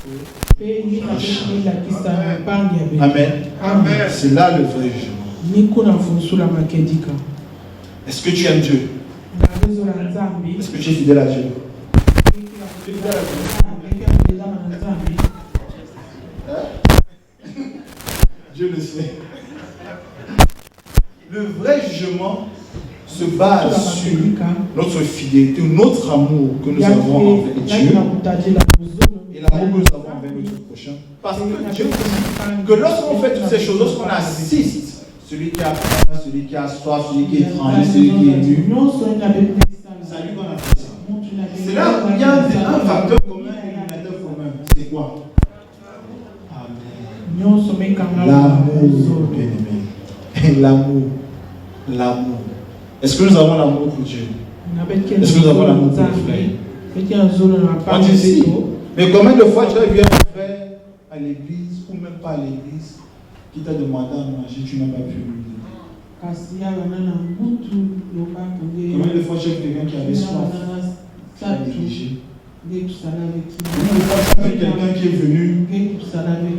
Amen. Amen. C'est là le vrai jugement. Est-ce que tu aimes Dieu? Est-ce que tu es fidèle à Dieu? Dieu le sait. Le vrai jugement se base sur notre fidélité, notre amour que nous avons envers Dieu et l'amour que nous avons envers notre prochain. Parce que Dieu dit que lorsqu'on fait toutes ces choses, lorsqu'on assiste, celui qui a faim, celui qui a soif, celui qui est étranger, celui qui est nu, c'est lui qu'on a fait ça. C'est là où il y a un facteur commun et un élémentaire commun. C'est quoi? L'amour, bien-aimé. L'amour. Est-ce que nous avons l'amour pour Dieu? Est-ce que nous avons l'amour pour le frère? On dit si. Mais combien de fois tu as vu un frère à l'église ou même pas à l'église qui t'a demandé à manger, tu n'as pas pu lui donner? Combien de fois tu as vu quelqu'un qui avait soif, qui a négligé? Combien de fois tu as vu quelqu'un qui est venu,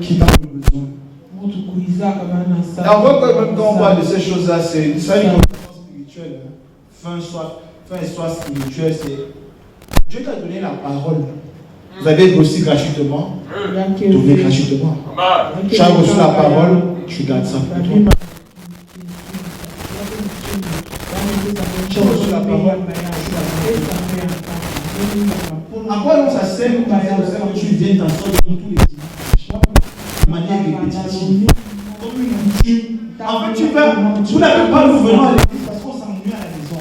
qui n'a pas besoin? Alors, quand on parle de ces choses-là, c'est une connaissance spirituelle. Fin et soif spirituelle, c'est Dieu t'a donné la parole. Vous avez aussi gratuitement, donné gratuitement. Tu as reçu la parole, tu gardes ça pour toi. Tu as reçu la parole, à quoi donc ça sert quand tu viens t'asseoir devant tous les dimanches de manière répétitive, comme une coutume? En fait, vous n'avez pas nous venons à l'église parce qu'on s'ennuie à la maison.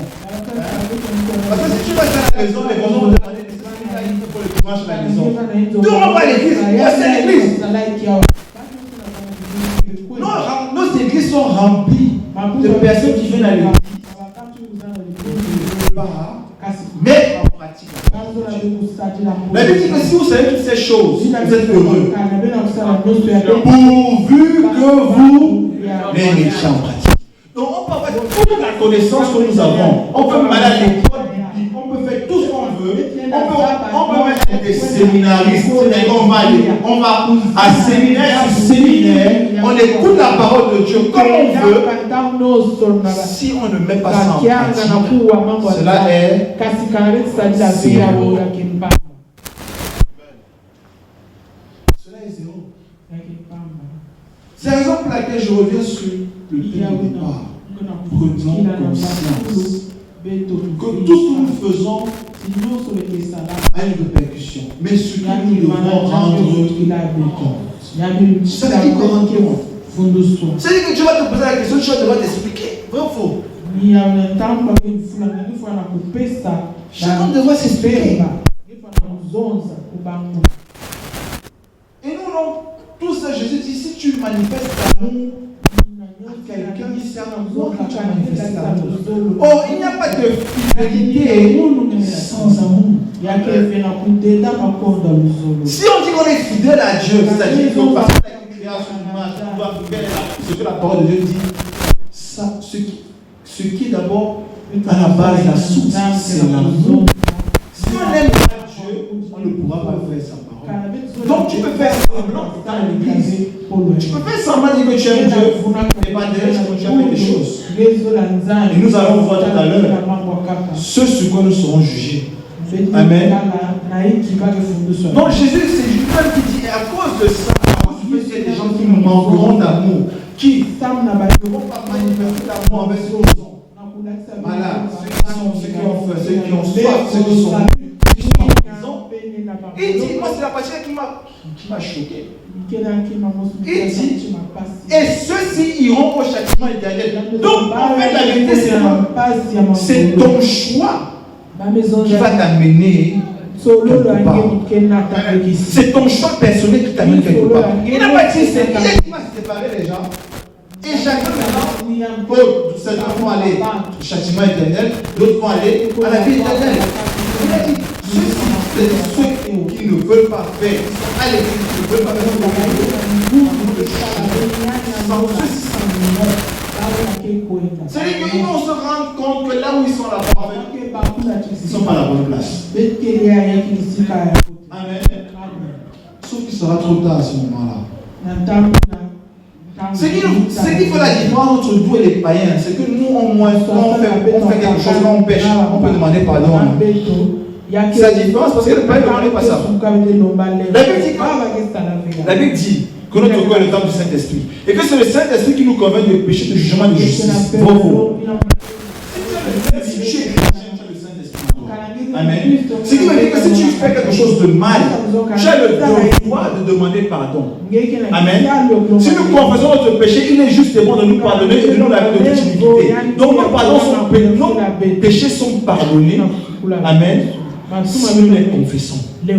Parce que si tu vas à la maison, les gens vont demander des choses pour le dimanche à la maison. Tout le monde va à l'église, c'est l'église. Nos églises sont remplies de personnes qui viennent à l'église. Mais en pratique, la Bible dit que si vous savez toutes ces choses, vous êtes heureux. Pourvu que vous les mettiez en pratique. Donc on peut avoir toute la connaissance que nous avons. On peut aller à l'école biblique, on peut faire tout ce qu'on veut. On peut mettre des séminaristes et on va à séminaire sur séminaire. On écoute la parole de Dieu comme on veut. Si on ne met pas ça en pratique, cela est zéro. Cela est zéro. C'est la raison pour laquelle je reviens sur le thème de départ. Prenons conscience que tout ce que nous faisons a une répercussion. Mais surtout, nous devons rendre compte. C'est-à-dire que Dieu va te poser la question, tu vas devoir t'expliquer. Vrai ou faux? Chacun devrait s'expliquer. Et nous, non, tout ça, Jésus dit, si tu manifestes l'amour à quelqu'un, il sert à moi que tu manifestes l'amour. Oh, il n'y a pas de fidélité sans amour. Si on dit qu'on est fidèle à Dieu, c'est-à-dire que parce qu'on a été créé à son image, on doit faire ce que la parole de Dieu dit, ça, ce qui est d'abord à la base, la source, c'est l'amour. Si on n'aime pas Dieu, on ne pourra pas faire sa parole. Donc tu peux faire semblant dans l'église. Tu peux faire semblant de dire que tu aimes Dieu, mais pas derrière quand tu as fait des choses. Et nous allons voir tout à l'heure ce sur quoi nous serons jugés. Amen. Donc Jésus, c'est lui-même qui dit, et à cause de ça, à cause du fait qu'il y a des gens qui manqueront d'amour, qui ne vont pas manifester l'amour envers ceux qui sont malades, ceux qui ont faim, ceux qui ont soif, ceux qui sont en prison. Et il dit, moi c'est la partie qui m'a choqué. Il dit, et ceux-ci iront au châtiment éternel. Donc, en fait, la vérité, c'est ton choix qui va t'amener quelque part. C'est ton choix personnel qui t'amène quelque part. Il n'a pas dit, il va séparer les gens. Et chacun maintenant, certains vont aller au châtiment éternel, d'autres vont aller à la vie éternelle. Il a dit, ceux qui ne veulent pas faire, à l'église, qui ne veulent pas faire, c'est-à-dire qu'ils vont se rendre compte que là où ils sont là-bas, ils ne sont pas à la bonne place. Amen. Sauf qu'il sera trop tard à ce moment-là. Ce qui fait la différence entre nous et les païens, c'est que nous, au moins, quand on fait quelque chose, quand on pêche, on peut demander pardon. C'est la différence parce que le païen ne demandait pas ça. La Bible dit que notre corps est le temple du Saint-Esprit et que c'est le Saint-Esprit qui nous convainc de péché, de jugement, de justice. Amen. Ce qui veut dire que si tu fais quelque chose de mal, tu as le devoir de demander pardon. Amen. Si nous confessons notre péché, il est juste et bon de nous pardonner et de nous laver de toute iniquité. Donc nos péchés sont pardonnés. Amen. Si nous les confessons. Mais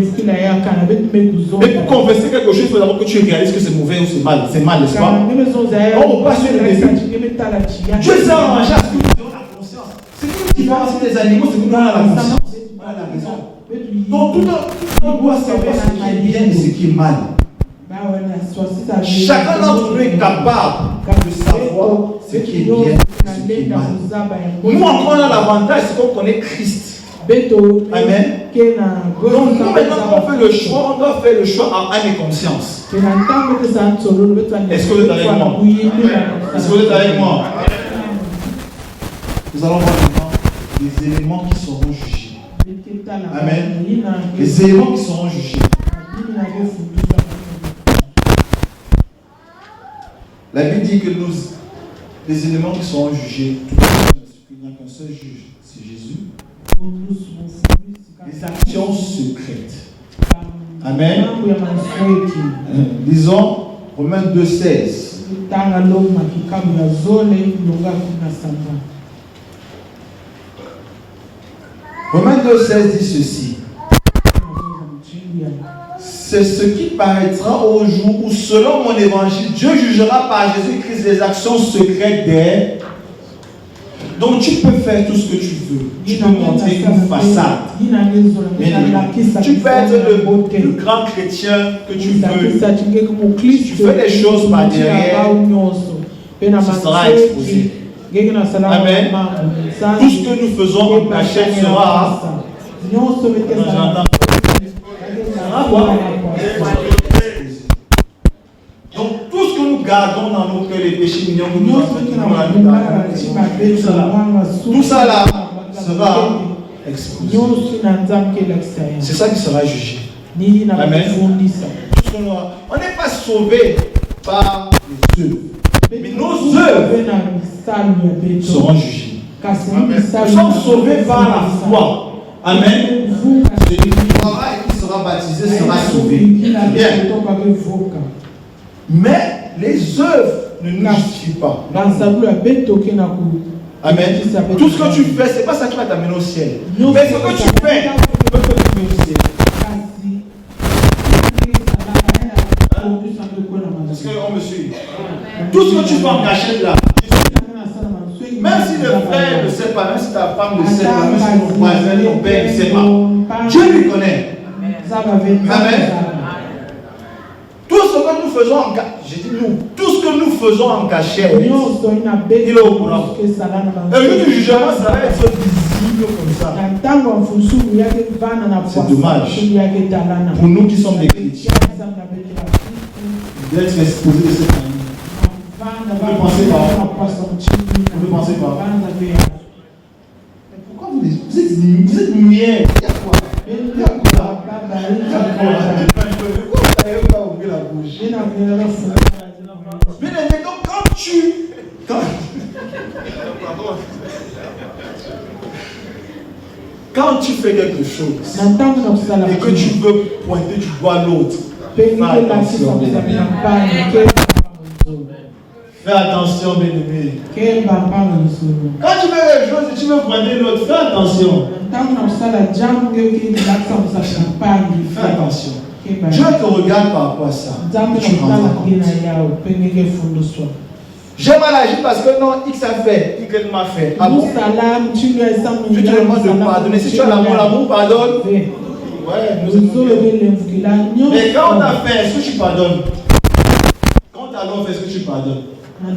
pour confesser quelque chose, il faut d'abord que tu réalises que c'est mauvais ou c'est mal. C'est mal, n'est-ce pas? On passe sur le début. Dieu s'est arrangé à ce que nous ayons la conscience. C'est que nous différencions des animaux, c'est que nous avons la conscience. On a la raison. Donc tout le monde doit savoir ce qui est bien et ce qui est mal. Chacun d'entre nous est capable de savoir ce qui est bien et ce qui est mal. Nous encore on a l'avantage, c'est qu'on connaît Christ. Amen. Donc nous maintenant on fait le choix, on doit faire le choix en âme et conscience. Est-ce que vous êtes avec moi? Est-ce que vous êtes avec moi? Nous allons voir maintenant les éléments qui seront jugés. Amen. Les éléments qui seront jugés. La Bible dit que les éléments qui seront jugés, tout le monde, il n'y a qu'un seul juge, c'est Jésus. Les actions secrètes. Amen. Disons Romains 2,16. Romains 2,16 dit ceci. C'est ce qui paraîtra au jour où, selon mon évangile, Dieu jugera par Jésus-Christ les actions secrètes des. Donc tu peux faire tout ce que tu veux. Tu peux montrer une façade. Tu peux être le grand chrétien que tu veux. Si tu fais des choses par derrière, ce sera exposé. Amen. Tout ce que nous faisons en cachette sera. Donc tout ce que nous gardons dans nos cœurs, les péchés mignons que nous avons, tout ça là sera exposé. C'est ça qui sera jugé. Amen. On n'est pas sauvé par les œuvres, mais nos œuvres seront jugées. Nous sommes sauvés par la foi. Amen. Celui qui croira et qui sera baptisé sera sauvé. Bien. Mais les œuvres ne nous justifient pas. Amen. Tout ce que tu fais, ce n'est pas ça qui va t'amener au ciel. Mais ce que tu fais peut te mener au ciel. Est-ce qu'on me suit? Tout ce que tu fais en cachette là, même si le frère ne sait pas, même si ta femme ne sait pas, même si ton voisin, ton père ne sait pas, Dieu lui connaît. Amen. Tout ce que nous faisons en cachette, j'ai dit nous, tout ce que nous faisons en cachette, il est au courant. Et le jour du jugement, ça va être visible comme ça. C'est dommage. Pour nous qui sommes des chrétiens, d'être exposés de cette manière. Vous ne pensez pas? Vous ne pensez pas? Pourquoi vous êtes muets? Il y a quoi? Il y a quoi? Pourquoi vous ouvrir la bouche? Mais donc quand tu fais quelque chose et que tu veux pointer du doigt l'autre, Fais attention, bien-aimé. Fais attention, bien-aimé. Quand tu veux quelque chose et tu veux prendre l'autre, fais attention. Fais attention. Dieu te regarde par rapport à ça. Tu rends compte. J'ai mal agi parce que non, X a fait, Y m'a fait. Ah bon? Je te demande de pardonner. Si tu as l'amour pardonne. Ouais, mais quand on a fait, est-ce que tu pardonnes? Quand tu as l'offre, est-ce que tu pardonnes? On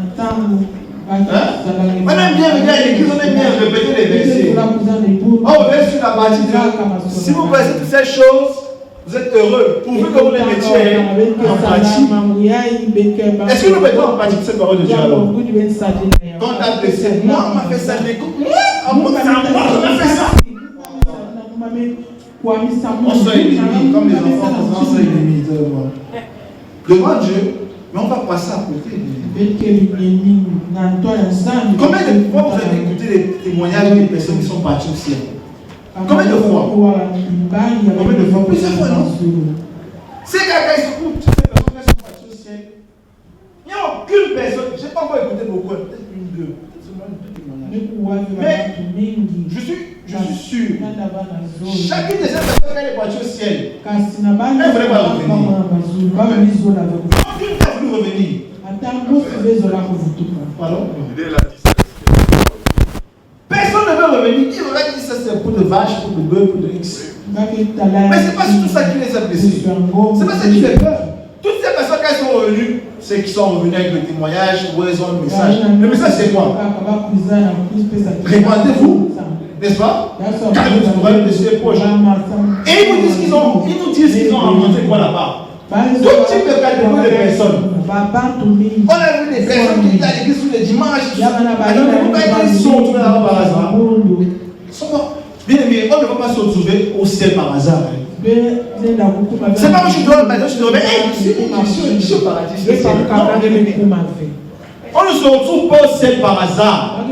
aime bien venir à l'église, on aime bien répéter les versets. On revient sur la partie de si vous connaissez toutes ces choses, vous êtes heureux. Pourvu que vous les mettiez en pratique. Est-ce que nous mettons en pratique cette parole de Dieu alors? Quand on a blessé, moi on m'a fait ça, moi on a fait ça. On soit ennemis, comme les enfants, on soit ennemis devant Dieu, mais on va passer à côté. Combien de fois vous avez écouté les témoignages des personnes qui sont parties au ciel? Combien de fois? Combien de fois? Plusieurs fois, non? C'est quelqu'un qui écoute ces personnes qui sont parties au ciel. Il n'y a aucune personne, je n'ai pas encore écouté beaucoup, peut-être une, deux. Mais je suis sûr, chacune de ces personnes qui est partie au ciel, elle ne voulait pas revenir. Aucune n'a voulu revenir. Pardon? Personne ne veut revenir. Il aurait dit ça c'est pour de vaches, pour de bœufs, pour de X. Mais ce n'est pas tout ça qui les a blessés. Ce n'est pas ça qui fait peur. Toutes ces personnes qui sont revenues, c'est qui sont revenus avec le témoignage ou ils ont le message. Le message c'est quoi? Répandez-vous, n'est-ce pas? Car nous problème de ces proches. Et ils nous disent qu'ils ont rencontré quoi là-bas? Tout type de catégorie de personnes. On a vu des personnes qui étaient à l'église tous les dimanches. Ils sont retrouvés là-bas par hasard. Bien aimé, on ne va pas se retrouver au ciel par hasard. C'est pas que je dois maintenant, je dois je suis au paradis. On ne se retrouve pas au ciel par hasard.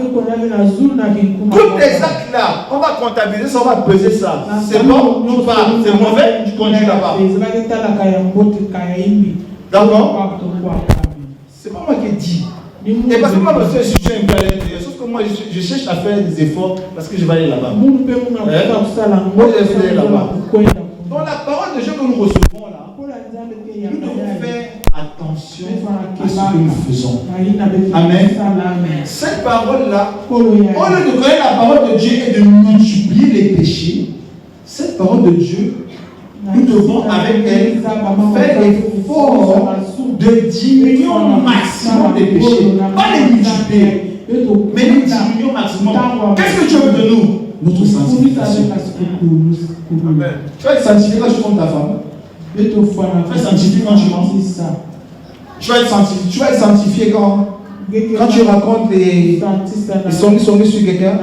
Tous les actes là, on va comptabiliser ça, on va peser ça. C'est bon, tu pars, c'est mauvais, tu conduis là-bas. D'accord? C'est pas moi qui dis. Et parce que moi, je suis un peu à l'intérieur. Sauf que moi, je cherche à faire des efforts parce que je vais aller là-bas. Moi, je vais aller là-bas. Donc la parole de Dieu que nous recevons là, nous devons faire attention à ce que nous faisons. Amen. Cette parole-là, au lieu de connaître la parole de Dieu et de multiplier les péchés, cette parole de Dieu, nous devons avec elle faire l'effort de diminuer au maximum les péchés. Pas les multiplier, mais les diminuer au maximum. Qu'est-ce que Dieu veut de nous? Notre sanctification. Amen. Tu vas être sanctifié quand tu rentres ta femme. Tu vas être sanctifié quand tu manges. Tu vas être sanctifié quand tu racontes les sonneries sur quelqu'un.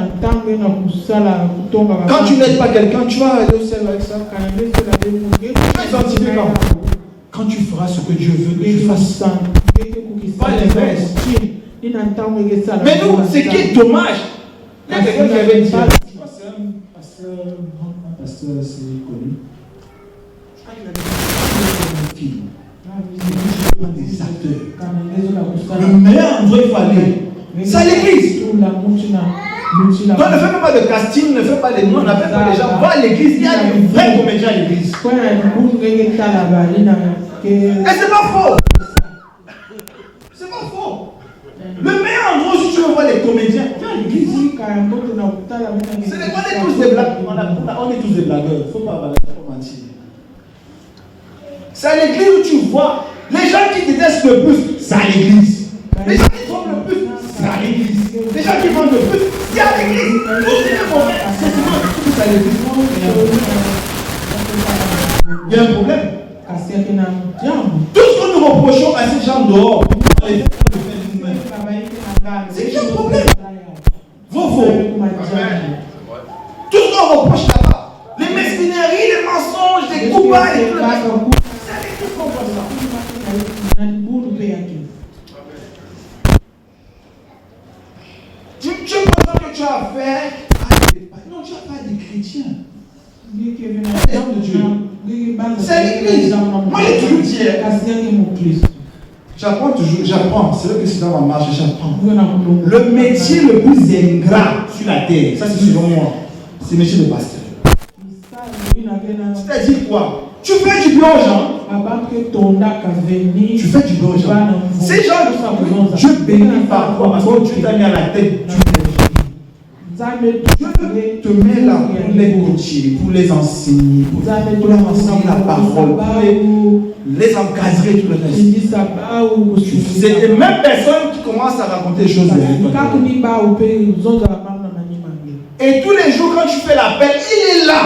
Quand tu n'aides pas quelqu'un, tu vas aller au ciel avec ça. Tu vas être sanctifié quand tu feras ce que Dieu veut que tu fasses. Pas l'inverse. Mais nous, ce qui est dommage, il y a quelqu'un qui avait dit. Pasteur, c'est connu. Je crois qu'il a dit des acteurs. Le meilleur endroit il faut aller, c'est l'église. Donc ne fais même pas de casting, ne fais pas des noms, on n'appelle pas les gens. Va à l'église, il y a des vrais comédiens à l'église. Et c'est pas faux. C'est pas faux. Le meilleur endroit si tu veux voir les comédiens, viens à l'église. On est tous des blagueurs. On est tous des blagueurs. Il ne faut pas mentir. C'est à l'église où tu vois les gens qui détestent le plus, c'est à l'église. Les gens qui font le plus, c'est à l'église. Les gens qui vendent le plus, c'est à l'église. C'est à l'église. Il y a un problème. Tout ce que nous reprochons à ces gens dehors, c'est qu'il y a un problème. Vos. Tout ce qu'on reproche là-bas, les mesquineries, les mensonges, les coupables, et tout le reste, c'est à l'église qu'on voit ça. Tu penses que tu as affaire à des non, tu as affaire à des chrétiens. C'est C'est l'église. Moi, j'ai toujours dit, j'apprends. C'est vrai que c'est dans ma marche, j'apprends. Le métier le plus ingrat sur la terre, ça c'est selon moi, c'est le métier de pasteur. C'est-à-dire quoi? Tu fais du bien aux gens. Tu fais du bien aux gens. Ces gens, Dieu bénit parfois parce que Dieu t'a mis à la tête du Dieu te met là pour les coacher, pour les enseigner, pour leur enseigner la parole, pour les encadrer, tout le reste. C'est les mêmes personnes qui commencent à raconter des choses. Et tous les jours, quand tu fais l'appel, il est là.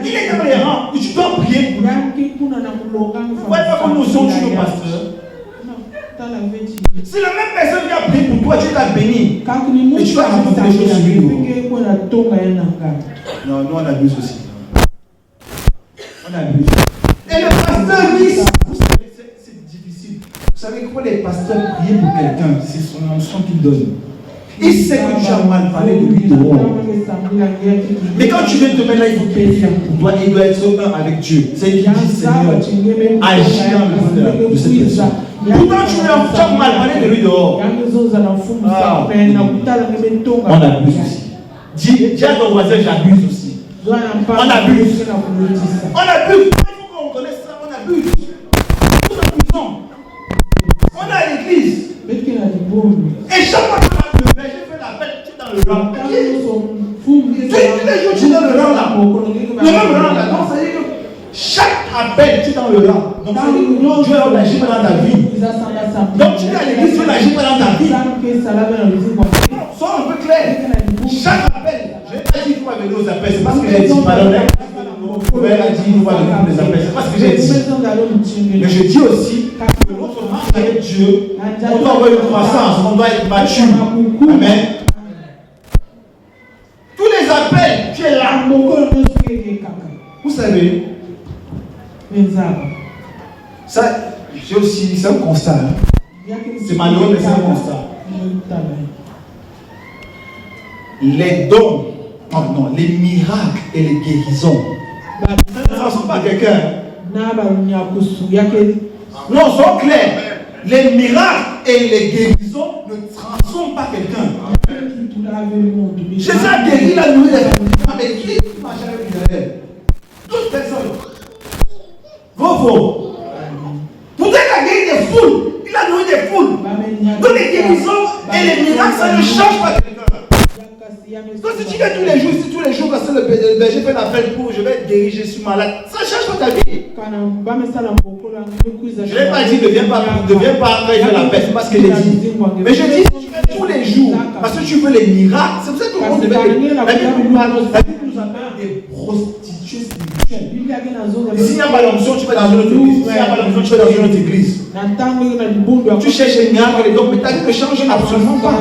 Il est dans les rangs. Tu dois prier pour lui. Vous voyez pas comme nous sommes chez nos pasteurs. C'est la même personne qui a prié pour toi, Dieu t'a béni. Et tu vas raconter des choses sur lui. Non, nous on abuse aussi. On abuse. Et le pasteur dit, vous savez, c'est difficile. Vous savez quoi, les pasteurs prient pour quelqu'un, c'est son onction qu'il donne. Il sait que tu as mal parlé de lui dehors. Mais quand tu viens te mettre là, il faut prier pour toi. Il doit être un avec Dieu. C'est lui qui dit Seigneur, agis dans le bonheur de cette personne. Pourtant, tu as mal parlé de lui dehors. On abuse aussi. Dis à ton voisin, j'abuse aussi. On abuse. On abuse. Il faut qu'on reconnaisse ça. On abuse. Nous abusons. On est à l'église. Et chaque fois que le berger fait l'appel, tu es dans le rang. Tous les jours, tu es dans le rang là. Le même rang là. Donc, ça veut dire que chaque appel, tu es dans le rang. Donc, ça veut dire que Dieu n'agit pas dans ta vie. Donc, tu es à l'église, Dieu n'agit pas dans ta vie. Sois un peu clair. Chaque appel, je n'ai pas dit qu'il faut venir aux appels. C'est parce que j'ai dit, pardon, elle a dit qu'il faut venir aux appels. C'est parce que j'ai dit. Mais je dis aussi que notre marche avec Dieu, on doit avoir une croissance, on doit être mature. Amen. Tous les appels, tu es là. Vous savez, ça, j'ai aussi, c'est un constat. Hein. C'est malheureux, mais c'est un constat. Les dons, non, les miracles et les guérisons, ça ne transforment pas quelqu'un. Non, sois clair. Les miracles et les guérisons ne transforment pas quelqu'un. Jésus a guéri la nuit des femmes. Mais qui marche avec Israël? 12 personnes. Vos. Pourtant, il a guéri des foules. Il a nourri des foules. Donc les guérisons et les miracles, ça ne change pas quelqu'un. Donc si tu viens tous les jours, parce que le berger fait l'appel pour je vais être guéri, je suis malade, ça ne change pas ta vie. Je n'ai pas dit ne viens pas quand il fait l'appel, c'est pas ce que j'ai dit. Mais je dis si tu viens tous les jours, parce que tu veux les miracles, c'est pour ça que tout le monde devait. La Bible nous appelle des prostituées spirituelles. S'il n'y a pas l'onction, tu vas dans une autre église. S'il n'y a pas l'onction, tu vas dans une autre église. Tu cherches les miracles et donc, mais ta vie ne change absolument pas.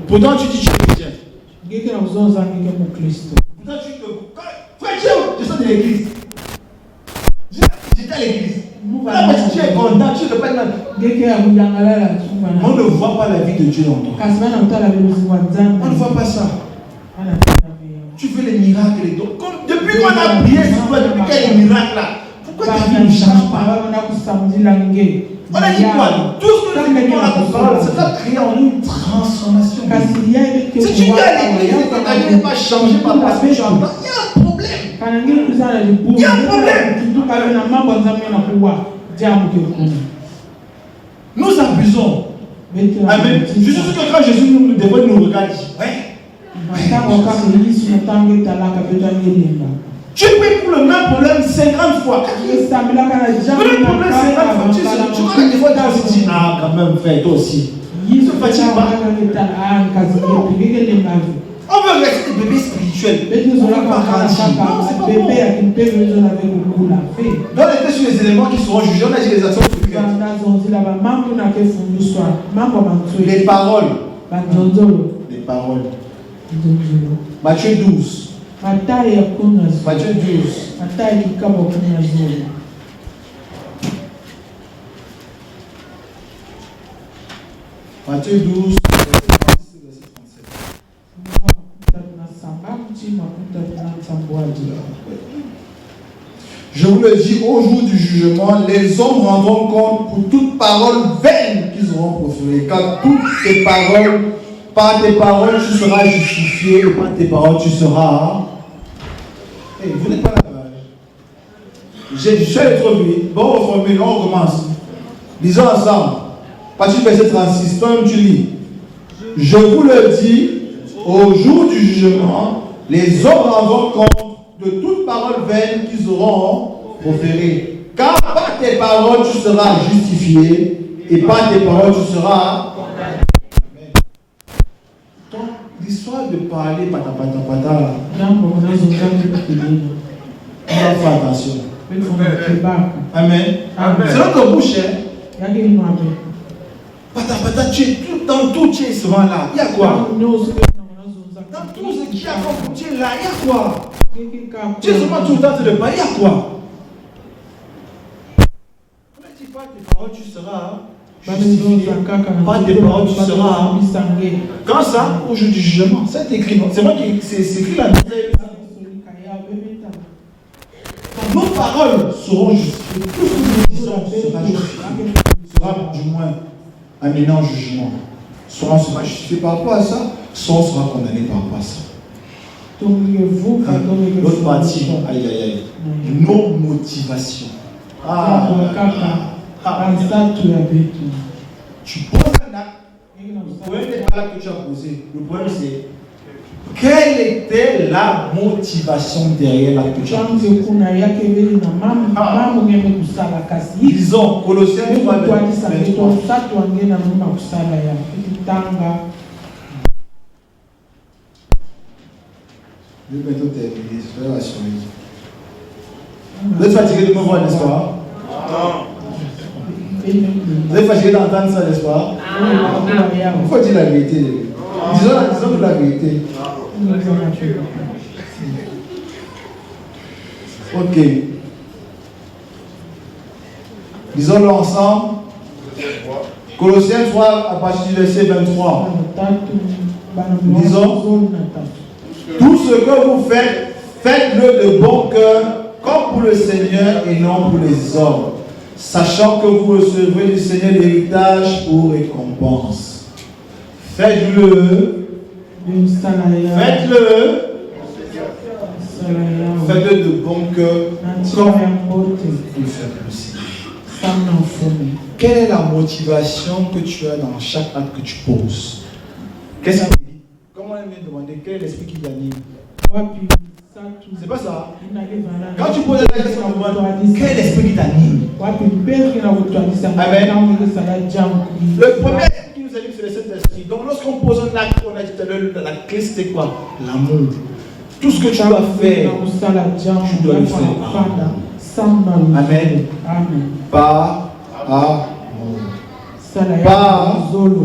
Pourtant tu dis tu es chrétien. Pourtant tu te. Frère, je sors de l'église. J'étais à l'église. Là, parce que tu es content, tu ne peux pas être. On ne voit pas la vie de Dieu dans toi. On ne voit pas ça. Tu veux les miracles et donc, depuis qu'on a prié sur toi, depuis qu'il y a les miracles là, pourquoi ta vie ne change pas? On a dit quoi? Tout ce que nous mettons là pour parler, ça va créer en nous une transformation. Si tu viens à l'église et que ta vie n'est pas changée par rapport à ce que tu entends, il y a un problème. Il y a un problème. Nous abusons. Amen. Je suis sûr que quand Jésus nous dévoile, nous regarde, il dit, ouais. Tu pries pour le même problème 50 fois. Le même problème 50 fois. Tu vois, des fois, tu as dit, ah, quand même, frère, toi aussi. Ne se fatigue pas. On veut rester des bébés spirituels. On ne veut pas grandir. Non, c'est pas bon. Dans les tests sur les éléments qui seront jugés, on a dit les actions secrètes. Les paroles. Les paroles. Matthieu 12. Matthieu 12. Matthieu 12, verset 37. Je vous le dis, au jour du jugement, les hommes rendront compte pour toute parole vaine qu'ils auront proférée. Car toutes tes paroles, par tes paroles, tu seras justifié, et par tes paroles, tu seras... Hey, vous n'êtes pas là. Je suis allé trop vite. Bon, on recommence. Lisons ensemble. Partie du verset 36. Toi-même, tu lis. Je vous le dis, au jour du jugement, les hommes rendront compte de toute parole vaine qu'ils auront proférée. Car par tes paroles, tu seras justifié, et par tes paroles, tu seras condamné. Donc, l'histoire de parler pata, on va faire attention. Amen. C'est notre bouche. Pata, tu es tout dans tout, tu es souvent là. Il y a quoi? Dans tout ce qui a comme tu es là, il y a quoi? Tu es souvent tout le temps de parler, il y a quoi? Si par tes paroles tu seras justifié, par tes paroles tu seras. Quand ça, au jour du jugement, c'est écrit. C'est moi qui c'est écrit là. Nos paroles seront justifiées. Tout ce que nous disons sera justifié. Sera du moins amené en jugement. Soit on sera justifié par rapport à ça, soit on sera condamné par rapport à ça. L'autre partie, aïe. Nos motivations. Tu poses un acte. Le problème n'est pas l'acte que tu as posé. Le problème c'est quelle était la motivation derrière l'acte que tu as posé. Disons, Colossiens 3, verset 23. Je vais bientôt terminer, je vais rassurer. Vous êtes fatigué de me voir, n'est-ce pas? Vous êtes fatigué d'entendre ça, n'est-ce pas? Il faut dire la vérité. Disons la vérité. Ok. Disons-le ensemble. Colossiens 3, à partir du verset 23. Disons. Tout ce que vous faites, faites-le de bon cœur, comme pour le Seigneur et non pour les hommes, sachant que vous recevrez du Seigneur l'héritage pour récompense. Faites-le. Faites-le de bon cœur, comme pour le Seigneur. Quelle est la motivation que tu as dans chaque acte que tu poses? Qu'est-ce que tu dis? Comment elle vient demander quel est l'esprit qui t'anime? C'est pas ça. Quand tu poses la question, quel est l'esprit qui t'anime? Amen. Le premier esprit qui nous anime, c'est le Saint-Esprit. Donc lorsqu'on pose un acte, on a dit tout à l'heure, la clé c'était quoi? L'amour. Tout ce que tu dois faire, tu dois le faire. Amen. Par amour. Par amour.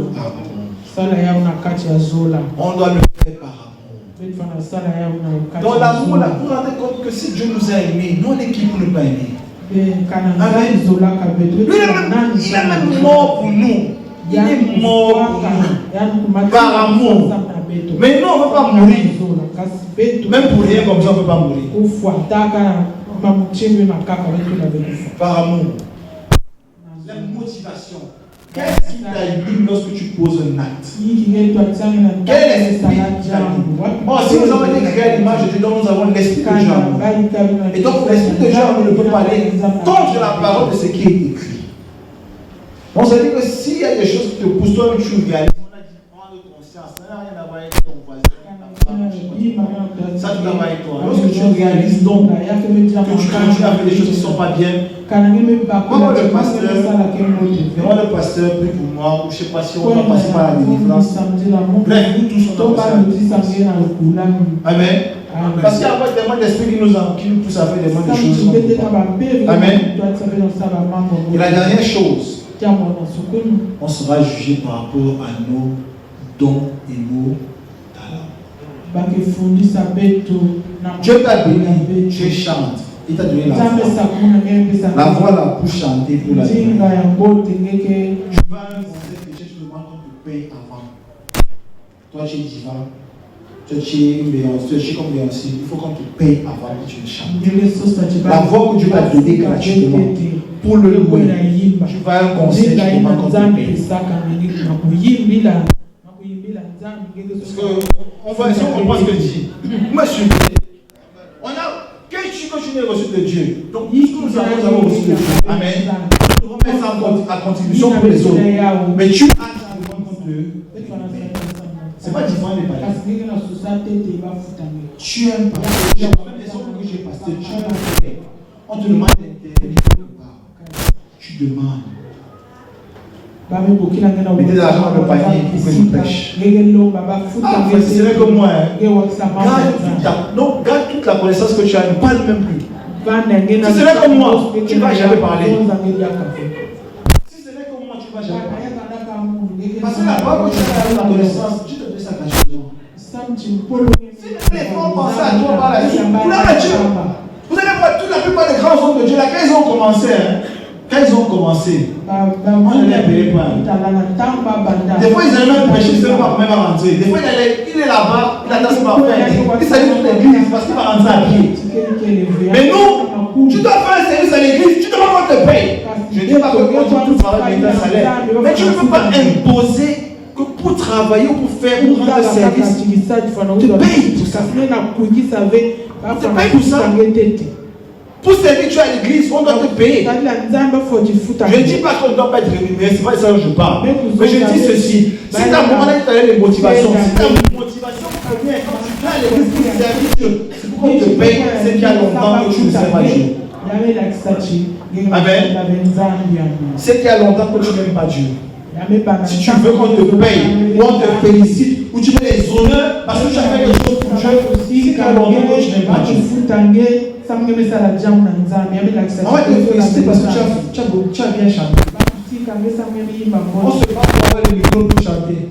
On doit le faire par amour. Dans l'amour, là, vous vous rendez compte que si Dieu nous a aimés, nous on est qui pour ne pas aimer? Amen. Il est même mort pour nous. Il est mort pour nous. Par amour. Mais nous, on ne veut pas mourir. Même pour rien comme ça, on ne peut pas mourir. Par amour. La motivation. Qu'est-ce qui t'anime lorsque tu poses un acte? Quel esprit t'anime? Bon, si nous avons été créés à l'image de Dieu, donc nous avons l'esprit de Dieu. Et donc l'esprit de Dieu ne peut pas aller contre la parole de ce qui est écrit. On se dit que s'il y a des choses qui te poussent, toi, tu réalises. On a dit, prends de conscience, ça n'a rien à voir avec ton voisin. Ça, tu dois avec toi. Lorsque tu réalises donc que tu continues à faire des choses qui ne sont pas bien, moi, le pasteur prie pour moi, ou je ne sais pas si on va passer par la délivrance. Bref, nous tous, on va passer. Amen. Parce qu'il y a pas tellement d'esprit qui nous pousse à faire des bonnes choses. Amen. Et la dernière chose, on sera jugé par rapport à nos dons et nos talents. Dieu t'a béni, tu chantes. Il t'a donné la voix. La voix là pour chanter pour la vie. Tu vas à un conseil que tu demandes qu'on te paye avant. Toi tu es divin. tu es comme Beyoncé, il faut qu'on te paye avant que tu le chantes. La voix que Dieu t'a donnée gratuitement pour le louer, tu vas à un concert, tu demandes qu'on te paye. Parce que, si on comprend ce que dit, moi je suis on a, quel chiffre que tu n'as reçu de Dieu? Donc, tout ce que nous avons reçu de Dieu. Amen. Nous devons mettre ça à contribution pour les autres. Mais tu as ça devant compte de. C'est pas différent des païens. Tu aimes pas. J'ai même des hommes que j'ai pasteur. Tu aimes pas. On te demande d'intervenir quelque part. Tu demandes. Mettez de l'argent dans le panier pour que je pêche. Ah, c'est vrai que moi, garde toute la connaissance que tu as, ne parle même plus. Si c'est vrai comme moi, tu ne vas jamais parler. Si c'est vrai comme moi, tu ne vas jamais parler. Parce que la parole que tu as la connaissance, tu te fais ça gratuitement. Si les gens pensaient à toi par la suite, vous allez voir toute la plupart des grands hommes de Dieu là, quand ils ont commencé, quand ils ont commencé, on ne les payait pas. Des fois, ils allaient même prêcher, ils ne savaient pas même rentrer. Des fois, il est là-bas, il attend ce matin. Il s'allie toute l'église parce qu'il va rentrer à pied. Mais nous, tu dois faire un service à l'église, tu dois qu'on te paye. Je ne dis pas que tout travail mérite un salaire. Mais tu ne peux pas imposer que pour travailler ou pour faire ou rendre un service, tu payes pour ça. Tu payes pour ça. Pour servir tu à l'église, on doit te payer. Je ne dis pas qu'on ne doit pas être rémunéré, c'est pas ça que je parle. Mais je dis ceci. Si tu as demandé tout à l'heure les motivations, si tu as une motivation pour venir, quand tu viens à l'église pour servir Dieu, c'est pour qu'on te paye, c'est qu'il y a longtemps que tu ne sais pas Dieu. Amen. C'est qu'il y a longtemps que tu n'aimes pas Dieu. Si tu veux qu'on te paye, ou on te félicite, ou tu veux des honneurs parce que tu as fait quelque chose pour Dieu, c'est qu'il y a longtemps que tu n'aimes pas Dieu. On va te féliciter parce que tu as bien chanté. On se bat pour avoir le micro pour chanter.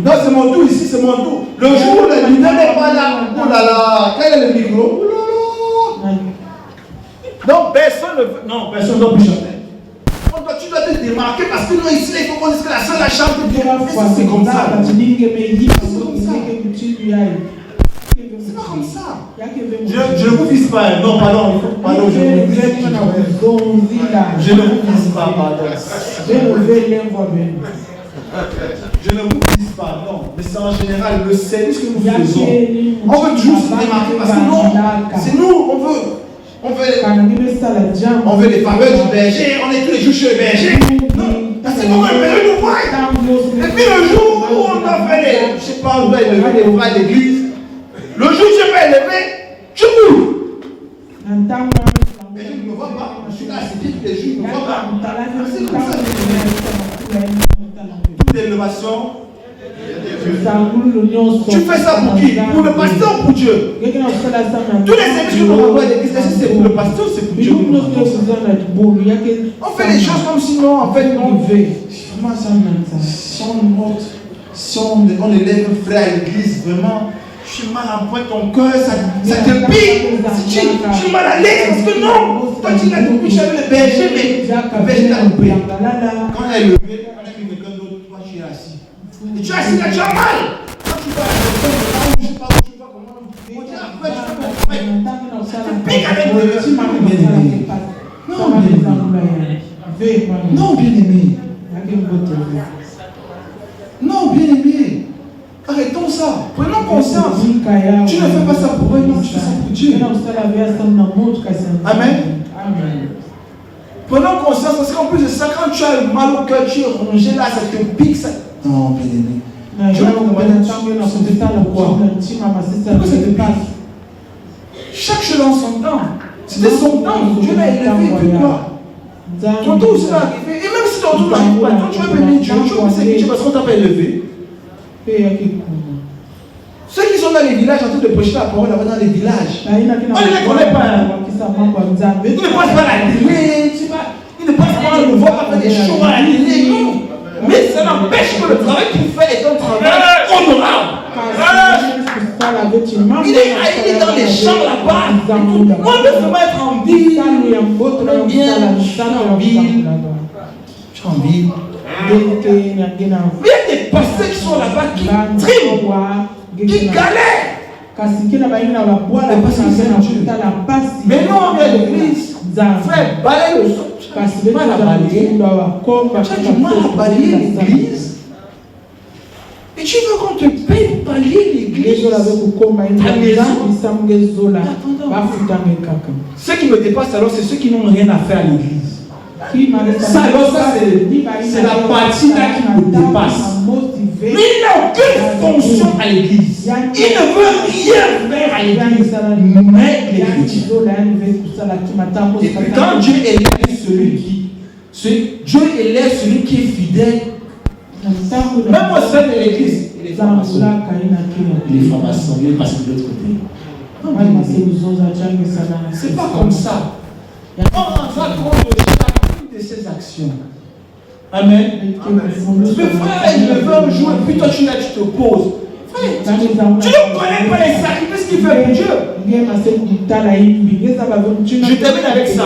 Non, c'est mon tour ici, c'est mon tour. Le jour où le leader n'est pas là, oh là là, quel est le micro? Oh là là. Donc personne ne doit plus chanter. Tu dois te démarquer parce que nous ici, il faut qu'on dise que la seule la chante bien. C'est comme ça. C'est pas comme ça. Je ne vous vise pas. Non, pardon. Je ne vous vise pas, pardon. Je ne vous vise pas, non. Mais c'est en général le service que nous faisons. On veut toujours se démarquer parce que non, c'est nous, on veut les faveurs du berger, on est tous les jours chez le berger. Non, c'est comme un berger nous voit. Et puis le jour où on doit faire les, je sais pas, on doit élever les bras à l'église. Le jour où je vais élever, tu cours. Mais je ne me vois pas. Je suis là, c'est dit tous les jours, je ne me vois pas. C'est comme ça. Toute élévation. Tu fais ça pour qui? Pour le pasteur ou pour Dieu? Tous les services que nous rendons à l'église, c'est pour le pasteur ou c'est pour Dieu? On fait les choses comme sinon, en fait, si on élève un frère à l'église, vraiment, je suis mal en point, ton cœur, ça te pique. Si tu es mal à l'aise, parce que non, toi tu l'as compris, tu avais le berger, mais le berger t'a loupé. Quand on est levé, on a mis quelqu'un d'autre, toi tu es assis. Et tu es assis là, tu as mal. Quand tu vas à la je sais pas comment, on dit après, ça te pique avec le bien-aimé. Non, bien-aimé. Non, bien-aimé. Arrêtons ça. Prenons conscience. Tu ne fais pas ça pour eux, non, tu fais ça pour Dieu. Amen. Prenons conscience parce qu'en plus de ça, quand tu as mal au cœur, tu es rongé là, ça te pique. Ça... Non, bien-aimé. Je vais te demander pourquoi. Pourquoi ça te pique? Chaque chose en son temps. C'était son temps. Dieu l'a élevé, puis quoi? Ton tour aussi va arriver. Et même si ton tour n'arrive pas, quand tu vas bénir Dieu, tu vas penser que Dieu parce qu'on t'a pas élevé. Ceux qui sont dans les villages en train de prêcher la parole là-bas dans les villages, on ne les connaît pas. Ils ne passent pas à la télé, ils ne passent pas, on ne voit pas faire des shows à la télé, non. Mais ça n'empêche que le travail qu'il fait est un travail honorable. Il est dans les champs là-bas. Moi, je veux mettre en ville. Bien, je suis en ville. Il y a des pasteurs qui sont là-bas qui triment, qui galèrent. Mais non, on est à l'église. Frère, balaye le sol. Tu as du mal à balayer. Tu as du mal à balayer l'église. Et tu veux qu'on te paye pour balayer l'église. Ta maison. Ce qui me dépasse alors, c'est ceux qui n'ont rien à faire à l'église. Ça, alors, ça, c'est la partie là qui me dépasse. Mais il n'a aucune fonction à l'église. Il ne veut rien faire à l'église. Mais les chrétiens. Et puis quand Dieu élève celui qui est fidèle, même au sein de l'église, il est franc-maçon. Il est franc-maçon, il est passé de l'autre côté. C'est pas comme ça. On rendra compte de chacune de ses actions. Amen. Mais frère, il me veut un jour et puis toi tu te poses. Frère, tu ne connais pas les sacrifices qu'il fait pour Dieu. Je termine avec ça.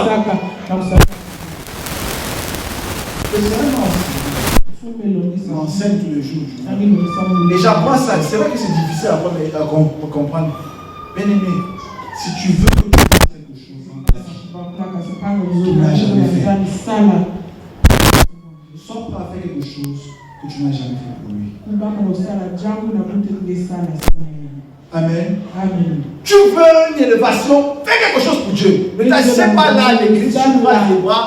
On enseigne tous les jours. Et j'apprends ça. C'est vrai que c'est difficile à comprendre. Bien aimé, si tu veux que tu fasses quelque chose, tu n'as jamais fait. Ne sois pas à faire quelque chose que tu n'as jamais fait pour lui. Amen. Tu veux une élévation, fais quelque chose pour Dieu. Ne t'assieds pas là à l'église, tu croises les bras.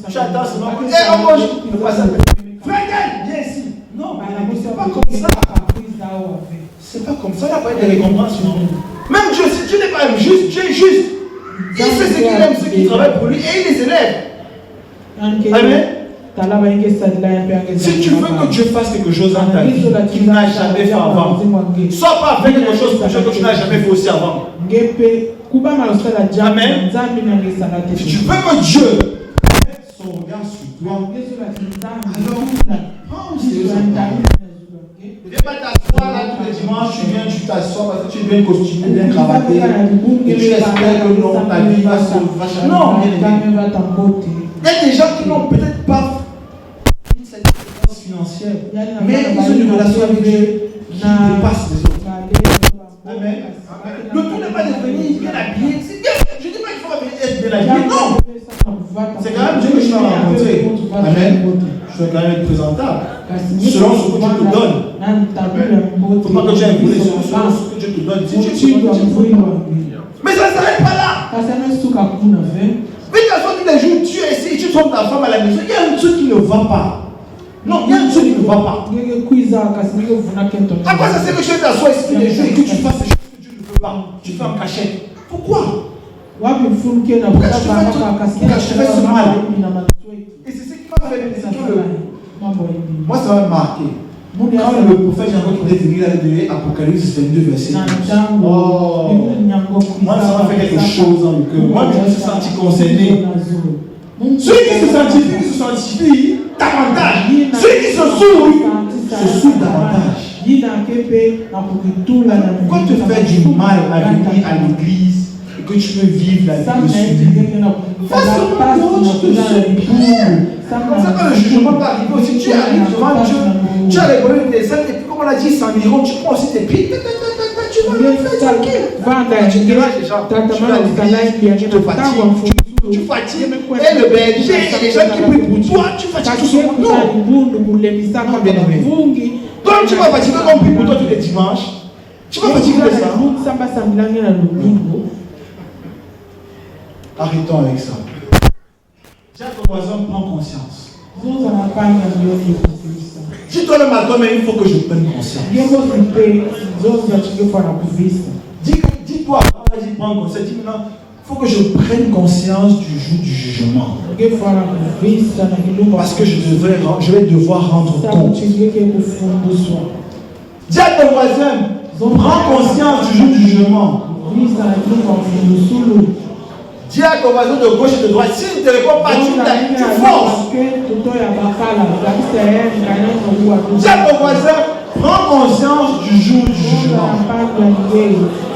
Tu attends seulement. Je ne pas ça. Frère, viens ici. Non, c'est pas comme ça. C'est pas comme ça, il n'y a pas de récompense. Même Dieu, si Dieu n'est pas injuste, Dieu est juste. Il sait ce qu'il aime, ceux qui travaillent pour lui, et il les élève. Amen. Si tu veux que Dieu fasse quelque chose dans ta vie qu'il n'a jamais fait avant, sois pas avec quelque chose pour Dieu que tu n'as jamais fait aussi avant. Amen. Si tu veux que Dieu mette son regard sur toi, alors prends sérieusement. Ne viens pas t'asseoir là tous les dimanches, tu viens, tu t'assois parce que tu es bien costumé, bien cravaté, et tu espères que non, ta vie va changer. Non, il y a des gens qui n'ont peut-être pas cette expérience financière, mais ils ont une relation avec Dieu qui dépasse les autres. Amen. Le tout n'est pas de venir bien habillé. Je ne dis pas qu'il faut être bien habillé, non. C'est quand même Dieu que je vais rencontrer. Amen. Je vais quand même être présentable. Selon ce que Dieu te donne. Il ne faut pas que tu aies volé selon ce que Dieu te donne. Si tu es mais ça ne s'arrête pas là. Mais tous les jours, tu es ici, tu trompes ta femme à la maison. Il y a un truc qui ne va pas. Non, il y a un truc qui ne va pas. À quoi ça sert que tu t'assois ici tous les jours et que tu fasses des choses que Dieu ne veut pas? Tu fais en cachette. Pourquoi? Pourquoi tu fais ce mal? Et c'est ce qui m'a fait moi, ça m'a marqué. Quand le prophète Jean-Claude a donné Apocalypse 22, verset 12. Oh, moi, ça m'a fait quelque chose dans le cœur. Moi, je me suis senti concerné. Ceux qui se sanctifient davantage. Ceux qui se souillent davantage. Pourquoi te faire du mal à venir à l'église et que tu peux vivre la vie de suivi? Fais seulement que tu te souilles. Comme ça, quand le jugement va arriver aussi, tu arrives devant Dieu, tu as les problèmes des ailes, et puis comme on a dit, c'est environ, tu prends aussi tes pieds, tu vas le faire tranquille. Tu déranges les gens, tu vas à l'église, tu te fatigues, tu fatigues, et le berger, et les gens qui prient pour toi, tu fatigues tout le monde. Non, bien aimé. Donc tu vas fatiguer comme prie pour toi tous les dimanches, tu vas fatiguer de ça. Arrêtons avec ça. Dis à ton voisin, prends conscience. Dis-toi le matin, mais il faut que je prenne conscience. Dis-toi, on a dit prendre conscience. Dis maintenant, il faut que je prenne conscience du jour du jugement. Parce que je vais devoir rendre compte. Dis à ton voisin, prends conscience du jour du jugement. Dis à ton voisin de gauche et de droite, s'il ne te répond pas, tu forces. Dis à ton voisin, prends conscience du jour du jugement.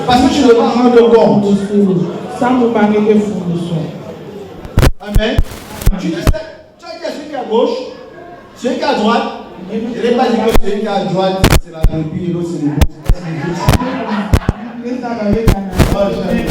Parce que tu devras rendre compte. Amen. Tu dis, tu as dit à celui qui est à gauche, Celui qui est à droite, je n'ai pas dit que celui qui est à droite, c'est la brebis et l'autre c'est le bon.